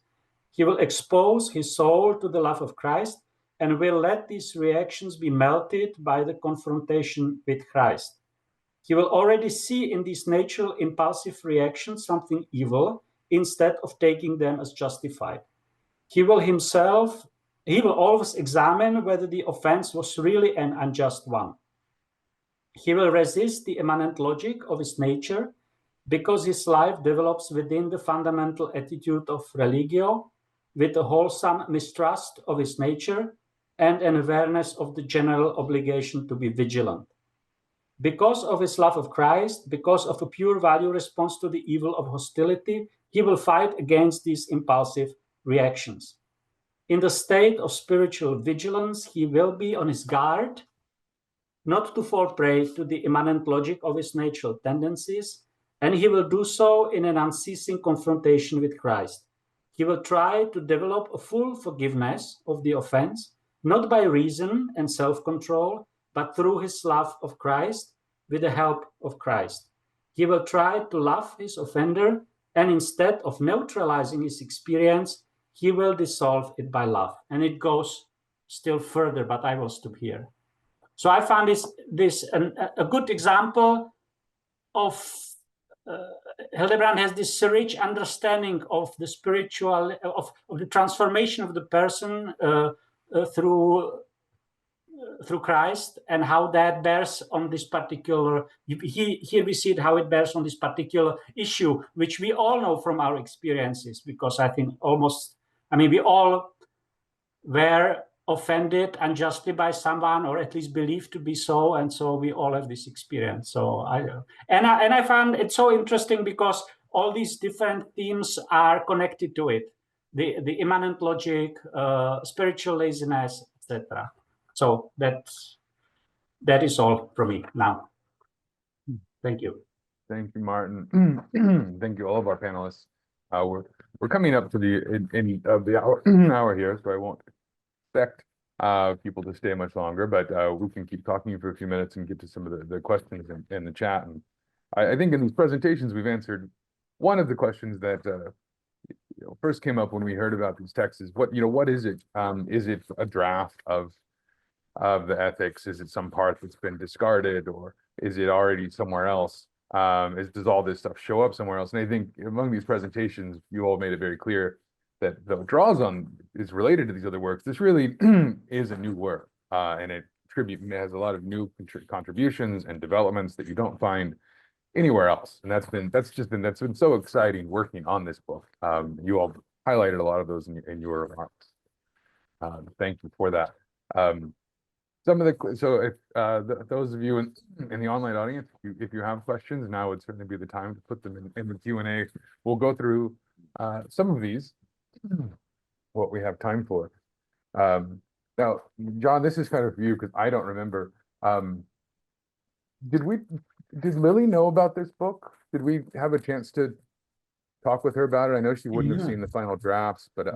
He will expose his soul to the love of Christ and will let these reactions be melted by the confrontation with Christ. He will already see in these natural impulsive reactions something evil instead of taking them as justified. He will always examine whether the offense was really an unjust one. He will resist the immanent logic of his nature because his life develops within the fundamental attitude of religio, with a wholesome mistrust of his nature and an awareness of the general obligation to be vigilant. Because of his love of Christ, because of a pure value response to the evil of hostility, he will fight against these impulsive reactions. In the state of spiritual vigilance, he will be on his guard not to fall prey to the immanent logic of his natural tendencies, and he will do so in an unceasing confrontation with Christ. He will try to develop a full forgiveness of the offense, not by reason and self-control, but through his love of Christ, with the help of Christ. He will try to love his offender, and instead of neutralizing his experience, he will dissolve it by love. And it goes still further, but I will stop here. So I found this a good example of Hildebrand has this rich understanding of the spiritual, of the transformation of the person through Christ, and how that bears on this particular, here we see how it bears on this particular issue, which we all know from our experiences, because I think we all were offended unjustly by someone, or at least believed to be so, and so we all have this experience. So I found it so interesting because all these different themes are connected to it: the immanent logic, spiritual laziness, etc. So that is all from me now. Thank you. Thank you, Martin. Thank you, all of our panelists. We're coming up to the end of the hour here, so I won't expect people to stay much longer, but we can keep talking for a few minutes and get to some of the questions in the chat. And I think in these presentations, we've answered one of the questions that first came up when we heard about these texts is what is it? Is it a draft of the ethics? Is it some part that's been discarded, or is it already somewhere else? Does all this stuff show up somewhere else? And I think among these presentations, you all made it very clear that the draws on is related to these other works. This really is a new work, and it has a lot of new contributions and developments that you don't find anywhere else. And that's been so exciting working on this book. You all highlighted a lot of those in your remarks. Thank you for that. So if those of you in the online audience, if you have questions, now would certainly be the time to put them in the Q&A. We'll go through some of these, what we have time for. Now, John, this is kind of for you because I don't remember. Did Lily know about this book? Did we have a chance to talk with her about it? I know she wouldn't have seen the final drafts, but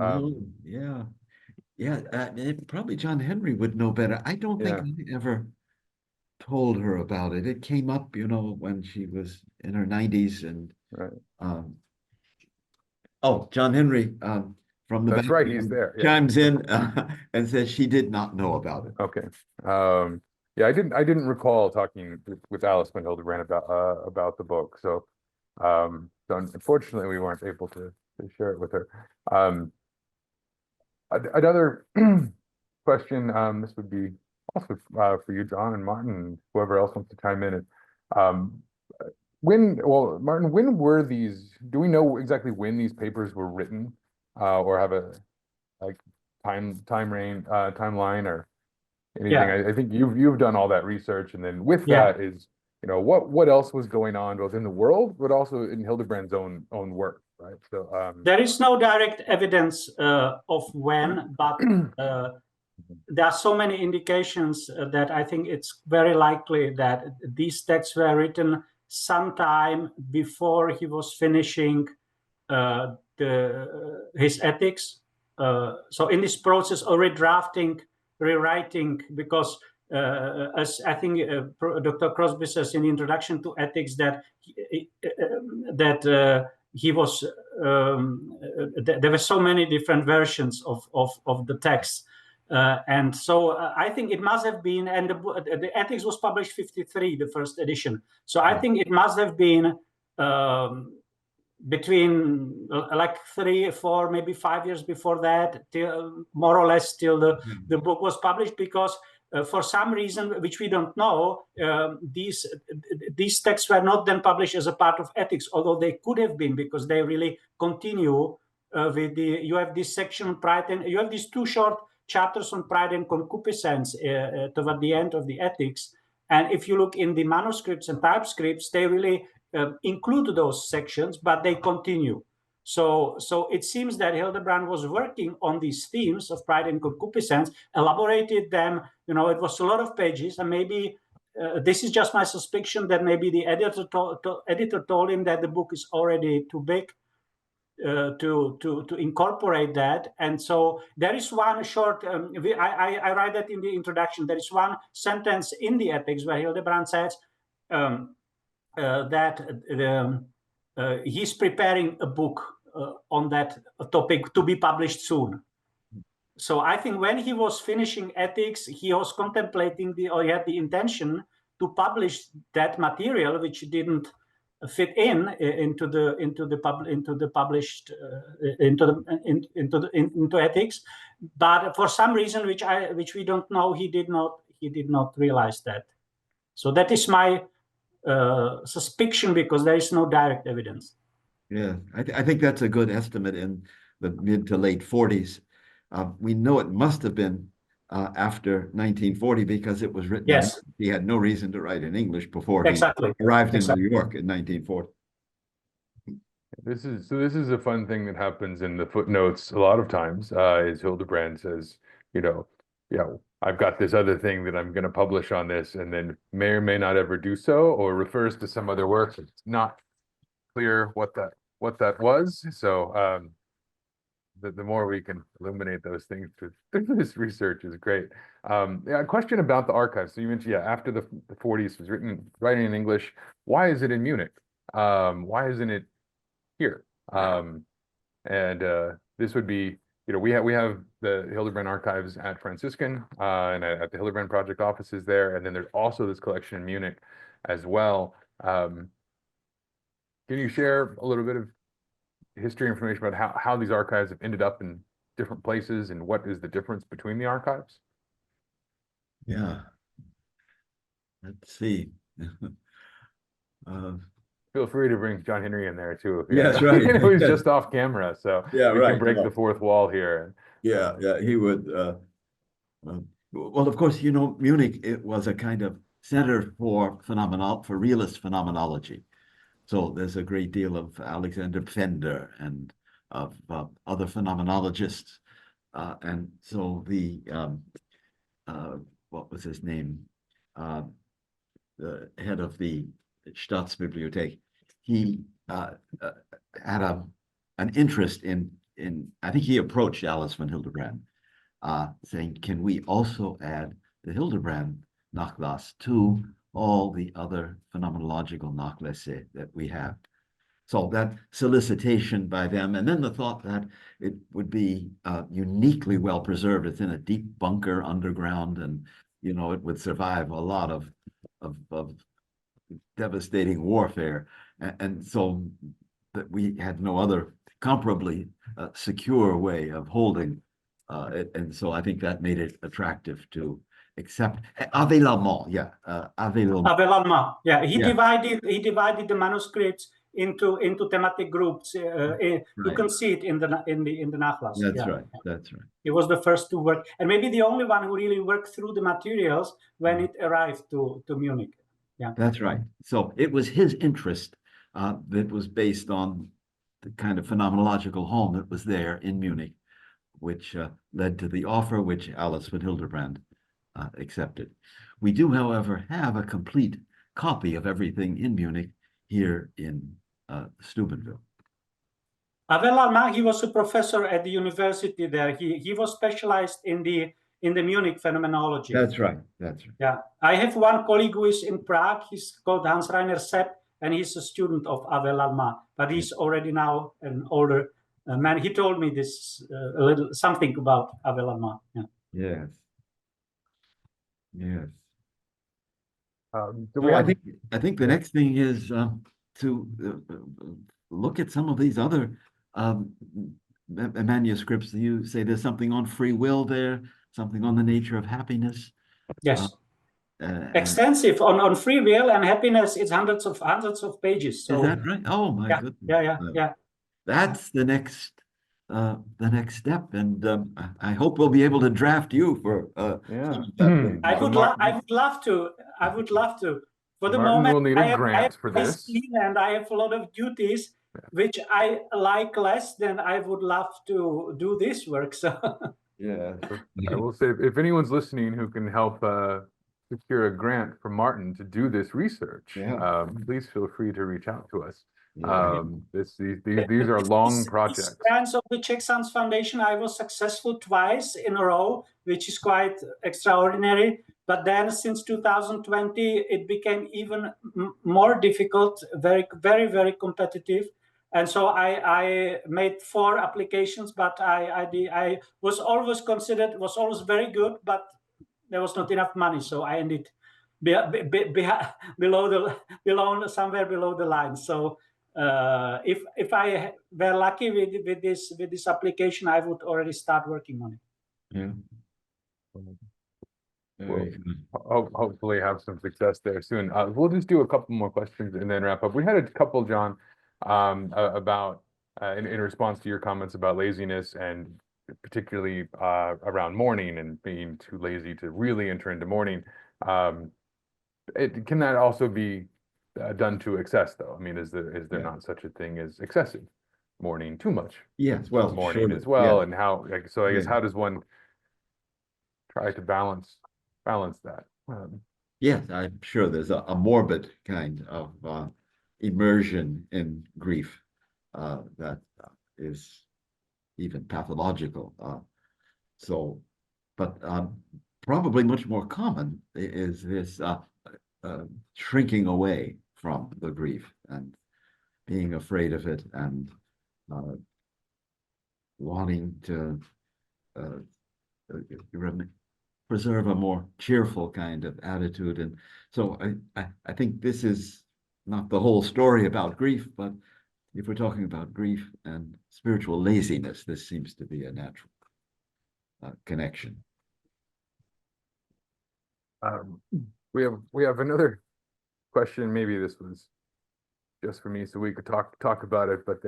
probably John Henry would know better. I don't think I ever told her about it. It came up, when she was in her 90s, and John Henry from the that's right, he's there. Chimes in and says she did not know about it. Okay. I didn't recall talking with Alice von Hildebrand about the book. So unfortunately we weren't able to share it with her. Another question, this would be also for you, John and Martin, and whoever else wants to chime in. Martin, when were these, do we know exactly when these papers were written, or have a timeline or anything? I think you've done all that research, and then with that is, what else was going on both in the world, but also in Hildebrand's own work, right? So there is no direct evidence of when, but there are so many indications that I think it's very likely that these texts were written sometime before he was finishing his ethics. So in this process, already drafting, rewriting, because as I think Dr. Crosby says in the introduction to ethics, that he was there were so many different versions of the text, and so I think it must have been, and the ethics was published 1953, the first edition. So I think it must have been between like 3 or 4, maybe 5 years before that, till more or less till the book was published, because for some reason which we don't know, these texts were not then published as a part of ethics, although they could have been, because they really continue with you have this section on pride, and you have these 2 short chapters on pride and concupiscence toward the end of the ethics. And if you look in the manuscripts and typescripts, they really include those sections, but they continue. So it seems that Hildebrand was working on these themes of pride and concupiscence, elaborated them. It was a lot of pages, and maybe this is just my suspicion that maybe the editor told him that the book is already too big to incorporate that. And so there is one short, I write that in the introduction, there is one sentence in the ethics where Hildebrand says that he's preparing a book on that topic to be published soon. So I think when he was finishing ethics, he was contemplating he had the intention to publish that material, which didn't fit into ethics, but for some reason which we don't know, he did not realize that. So that is my suspicion, because there is no direct evidence. Yeah, I think that's a good estimate, in the mid to late 40s. We know it must have been after 1940, because it was written. Yes. He had no reason to write in English before he arrived in New York in 1940. This is a fun thing that happens in the footnotes a lot of times, is Hildebrand says, I've got this other thing that I'm going to publish on this, and then may or may not ever do so, or refers to some other work. It's not clear what that was. So the more we can illuminate those things through this research is great. Yeah, a question about the archives. So you mentioned, yeah, after the 40s was writing in English. Why is it in Munich? Why isn't it here? And this would be, you know, we have the Hildebrand archives at Franciscan and at the Hildebrand Project offices there, and then there's also this collection in Munich as well. Can you share a little bit of history information about how these archives have ended up in different places and what is the difference between the archives? Yeah. Let's see. Feel free to bring John Henry in there too. Yeah, that's right. You know, he's just off camera, so Yeah, we right. can break the fourth wall here. Yeah, he would. Well, of course, you know, Munich, it was a kind of center for realist phenomenology. So there's a great deal of Alexander Pfänder and of other phenomenologists. And so the, what was his name? The head of the Staatsbibliothek, he had an interest in, I think he approached Alice von Hildebrand, saying, can we also add the Hildebrand Nachlass to all the other phenomenological Nachlässe that we have? So that solicitation by them, and then the thought that it would be uniquely well preserved. It's in a deep bunker underground, and you know it would survive a lot of devastating warfare, and so that we had no other comparably secure way of holding it, and so I think that made it attractive to accept. Avèlement, yeah, avèlement. Avèlement, yeah. He Yeah. divided the manuscripts into thematic groups. You Right. can see it in the Nachlass. That's yeah. right. That's right. He was the first to work, and maybe the only one who really worked through the materials when it arrived to Munich. Yeah, that's right. So it was his interest that was based on the kind of phenomenological home that was there in Munich, which led to the offer which Alice von Hildebrand accepted. We do, however, have a complete copy of everything in Munich here in Steubenville. Avènement, he was a professor at the university there. He was specialized in the Munich phenomenology. That's right. That's right. Yeah, I have one colleague who is in Prague. He's called Hans Rainer Sepp, and he's a student of Avènement, but he's already now an older man. He told me this a little something about Avèlement. Yeah. Yes. Yes. Do we have, I think the next thing is to look at some of these other manuscripts. You say there's something on free will there, something on the nature of happiness. Yes. Extensive on free will and happiness. It's hundreds of pages. So is that right? Oh my goodness. Yeah. That's the next step, and I hope we'll be able to draft you for I would love to. For the Martin moment, will need a grant for I this. and I have a lot of duties which I like less than I would love to do this work. So yeah, I will say, if anyone's listening who can help secure a grant for Martin to do this research, please feel free to reach out to us. These are long projects. These grants of the Cajthaml Foundation, I was successful twice in a row, which is quite extraordinary. But then since 2020, it became even more difficult, very, very, very competitive. And so I made 4 applications, but I was always considered, was always very good, but there was not enough money. So I ended somewhere below the line. So if I were lucky with this application, I would already start working on it. Yeah. We'll hopefully have some success there soon. We'll just do a couple more questions and then wrap up. We had a couple, John, about in response to your comments about laziness and particularly around mourning and being too lazy to really enter into mourning. Can that also be done to excess, though? I mean, is there not such a thing as excessive mourning, too much? Yes, well, mourning as well, and how? So I guess how does one try to balance that? Yes, I'm sure there's a morbid kind of immersion in grief that is even pathological. But probably much more common is this shrinking away from the grief and being afraid of it and wanting to preserve a more cheerful kind of attitude. And so I think this is not the whole story about grief, but if we're talking about grief and spiritual laziness, this seems to be a natural connection. We have another question. Maybe this was just for me, so we could talk about it. But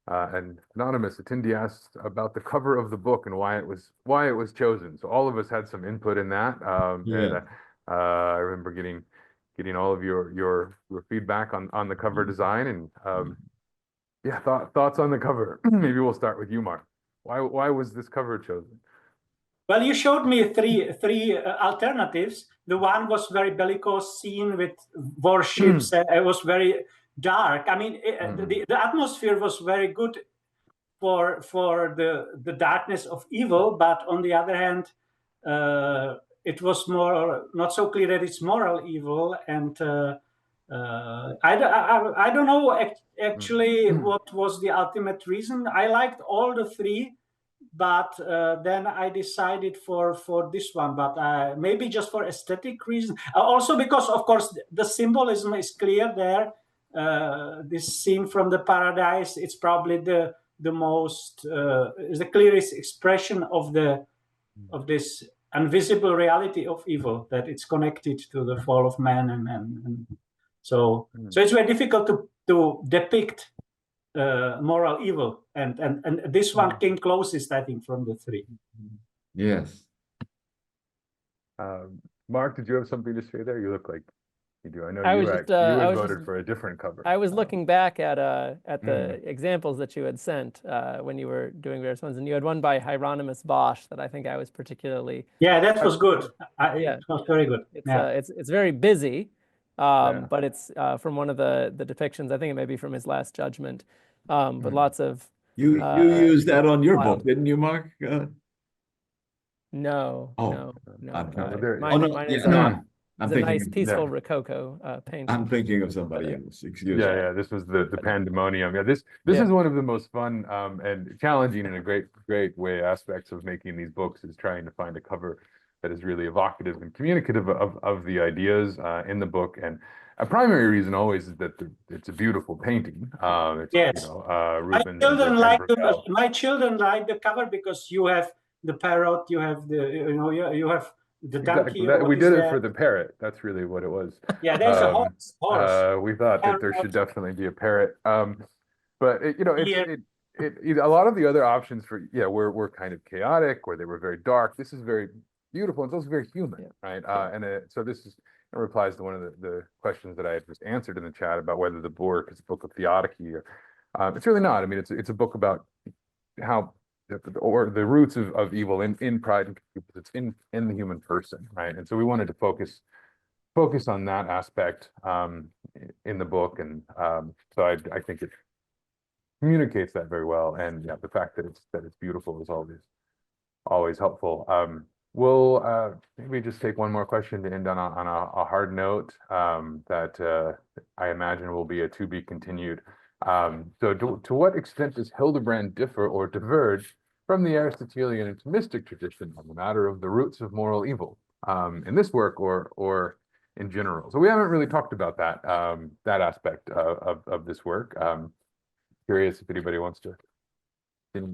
an anonymous attendee asked about the cover of the book and why it was chosen. So all of us had some input in that. And I remember getting all of your feedback on the cover design and yeah, thoughts on the cover. Maybe we'll start with you, Mark. Why was this cover chosen? Well, you showed me three alternatives. The one was very bellicose scene with warships. It was very dark. I mean, the atmosphere was very good for the darkness of evil, but on the other hand, it was more not so clear that it's moral evil. And I don't know actually what was the ultimate reason. I liked all the three, but then I decided for this one, but maybe just for aesthetic reasons. Also because, of course, the symbolism is clear there. This scene from the paradise, it's probably the most, the clearest expression of this invisible reality of evil, that it's connected to the fall of man. And so it's very difficult to depict moral evil, and this one came closest, I think, from the three. Yes. Mark, did you have something to say there? You look like you do. I know I you was had just, I was voted just- for a different cover. I was looking back at the examples that you had sent when you were doing various ones, and you had one by Hieronymus Bosch that I think I was particularly. Yeah, that was good. Yeah. It was very good. It's very busy, Yeah. but it's from one of the depictions. I think it may be from his Last Judgment, but lots of. You used that on your wild. book, didn't you, Mark? No, Oh, no. there- Mine is I'm a nice thinking, peaceful Rococo painting. I'm thinking of somebody else. Excuse me. Yeah, this was the pandemonium. Yeah, this Yeah. is one of the most fun and challenging in a great way aspects of making these books, is trying to find a cover that is really evocative and communicative of the ideas in the book. And a primary reason always is that it's a beautiful painting. It's, Yes. Rubens My children like the cover because you have the parrot, you have you have the donkey. Exactly. We did it for the parrot. That's really what it was. Yeah, there's a horse. We thought that there should definitely be a parrot. But a lot of the other options were kind of chaotic, or they were very dark. This is very beautiful. It's also very human, right? So this is in replies to one of the questions that I had just answered in the chat about whether the book is a book of theodicy. It's really not. I mean, it's a book about how, or the roots of evil in pride and concupiscence, in the human person, right? And so we wanted to focus on that aspect in the book, and so I think it communicates that very well. And yeah, the fact that it's beautiful is always helpful. We'll maybe just take one more question to end on a hard note that I imagine will be a to be continued. So to what extent does Hildebrand differ or diverge from the Aristotelian and Thomistic tradition on the matter of the roots of moral evil in this work or in general? So we haven't really talked about that aspect of this work. Curious if anybody wants to,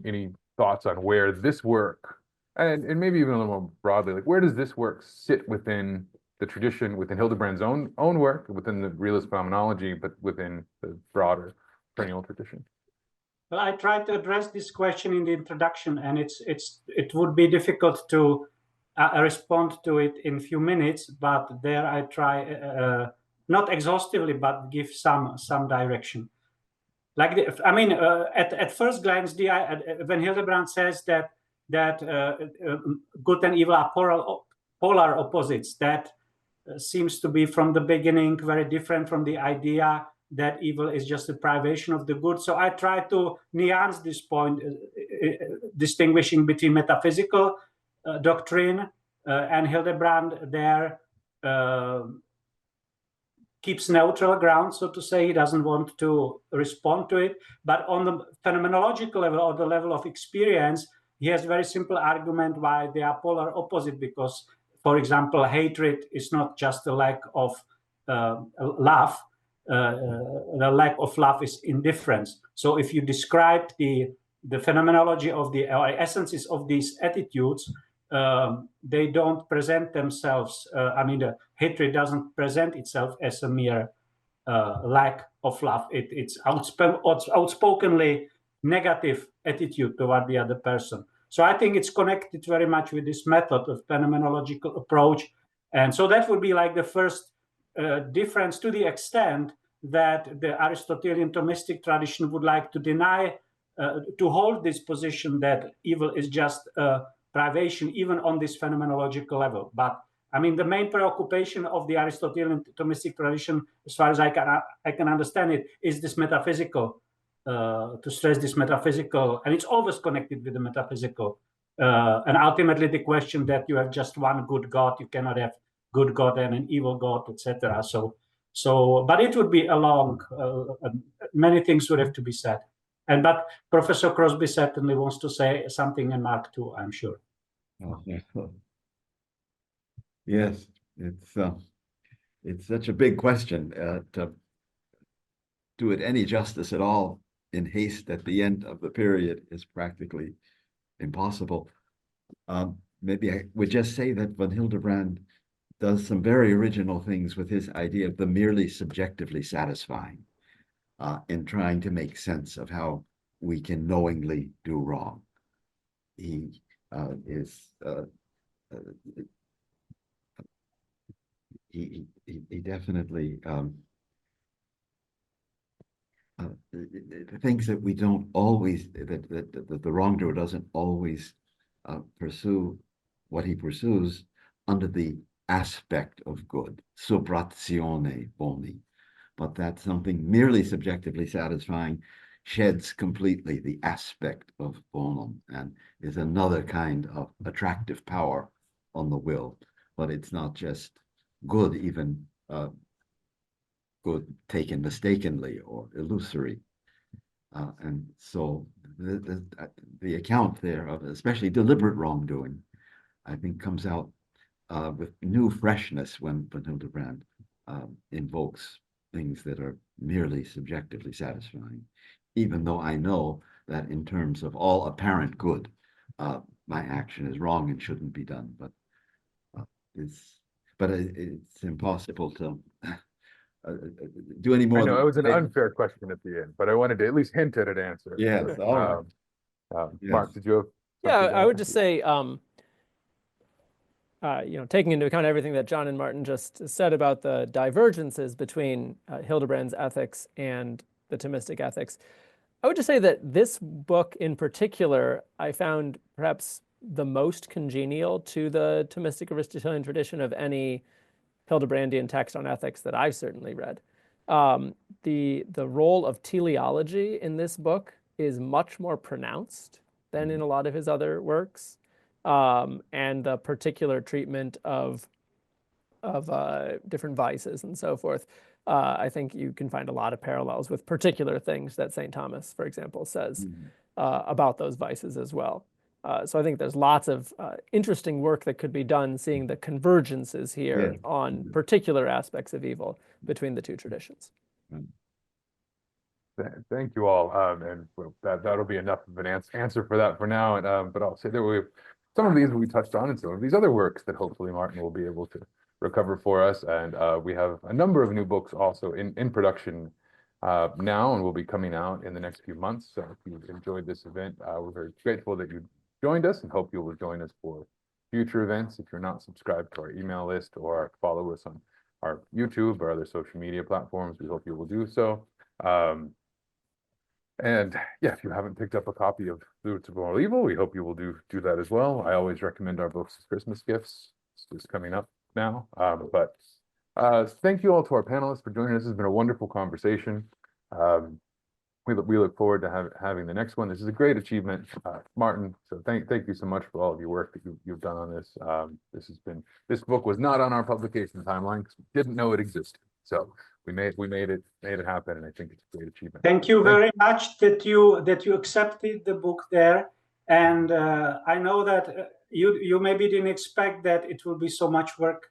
any thoughts on where this work, and maybe even a little more broadly, like where does this work sit within the tradition, within Hildebrand's own work, within the realist phenomenology, but within the broader perennial tradition? Well, I tried to address this question in the introduction, and it would be difficult to respond to it in a few minutes, but there I try, not exhaustively, but give some direction. Like at first glance, when Hildebrand says that good and evil are polar opposites, that seems to be from the beginning very different from the idea that evil is just a privation of the good. So I try to nuance this point, distinguishing between metaphysical doctrine and Hildebrand there keeps neutral ground, so to say. He doesn't want to respond to it. But on the phenomenological level, or the level of experience, he has a very simple argument why they are polar opposite, because, for example, hatred is not just a lack of love. The lack of love is indifference. So if you describe the phenomenology of the or essences of these attitudes, they don't present themselves. I mean, the hatred doesn't present itself as a mere lack of love. It's outspokenly negative attitude toward the other person. So I think it's connected very much with this method of phenomenological approach. And so that would be like the first difference, to the extent that the Aristotelian Thomistic tradition would like to deny, to hold this position that evil is just privation, even on this phenomenological level. But I mean, the main preoccupation of the Aristotelian Thomistic tradition, as far as I can understand it, is this metaphysical, to stress this metaphysical, and it's always connected with the metaphysical. And ultimately the question that you have just one good God, you cannot have good God and an evil God, etc. So, but it would be a long, many things would have to be said. But Professor Crosby certainly wants to say something, and Mark too, I'm sure. Oh, yes, it's such a big question. To do it any justice at all in haste at the end of the period is practically impossible. Maybe I would just say that von Hildebrand does some very original things with his idea of the merely subjectively satisfying, in trying to make sense of how we can knowingly do wrong. He definitely thinks that we don't always, that the wrongdoer doesn't always pursue what he pursues under the aspect of good, subrazione boni, but that something merely subjectively satisfying sheds completely the aspect of bonum and is another kind of attractive power on the will. But it's not just good, even good taken mistakenly or illusory. And so the account there of especially deliberate wrongdoing, I think, comes out with new freshness when von Hildebrand invokes things that are merely subjectively satisfying, even though I know that in terms of all apparent good, my action is wrong and shouldn't be done. But it's impossible to do any more. I know it was an unfair question at the end, but I wanted to at least hint at an answer. Yes. All right. Mark, did you have? Yeah, I would just say, taking into account everything that John and Martin just said about the divergences between Hildebrand's ethics and the Thomistic ethics, I would just say that this book in particular, I found perhaps the most congenial to the Thomistic Aristotelian tradition of any Hildebrandian text on ethics that I've certainly read. The role of teleology in this book is much more pronounced than in a lot of his other works. And the particular treatment of different vices and so forth. I think you can find a lot of parallels with particular things that St. Thomas, for example, says about those vices as well. So I think there's lots of interesting work that could be done seeing the convergences here on particular aspects of evil between the two traditions. Thank you all, and that'll be enough of an answer for that for now. And but I'll say that some of these we touched on, and some of these other works that hopefully Martin will be able to recover for us. And we have a number of new books also in production now, and will be coming out in the next few months. So if you enjoyed this event, we're very grateful that you joined us, and hope you will join us for future events. If you're not subscribed to our email list or follow us on our YouTube or other social media platforms, we hope you will do so. And yeah, if you haven't picked up a copy of The Roots of Moral Evil, we hope you will do that as well. I always recommend our books as Christmas gifts. It's just coming up now. But Thank you all to our panelists for joining us. This has been a wonderful conversation. We look forward to having the next one. This is a great achievement, Martin. So thank you so much for all of your work that you've done on this. This book was not on our publication timeline because we didn't know it existed. So we made it happen, and I think it's a great achievement. Thank you very much that you accepted the book there, and I know that you maybe didn't expect that it will be so much work.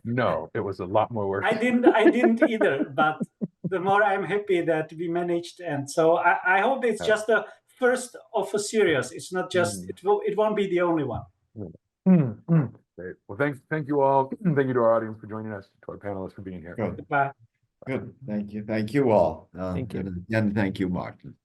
No, it was a lot more work. I didn't either, but the more I'm happy that we managed, and so I hope it's just the first of a series. It's not just it won't be the only one. Great. Well, thank you all. Thank you to our audience for joining us, to our panelists for being here. Good. Goodbye. Good. Thank you. Thank you all. Thank you. And again, thank you, Martin.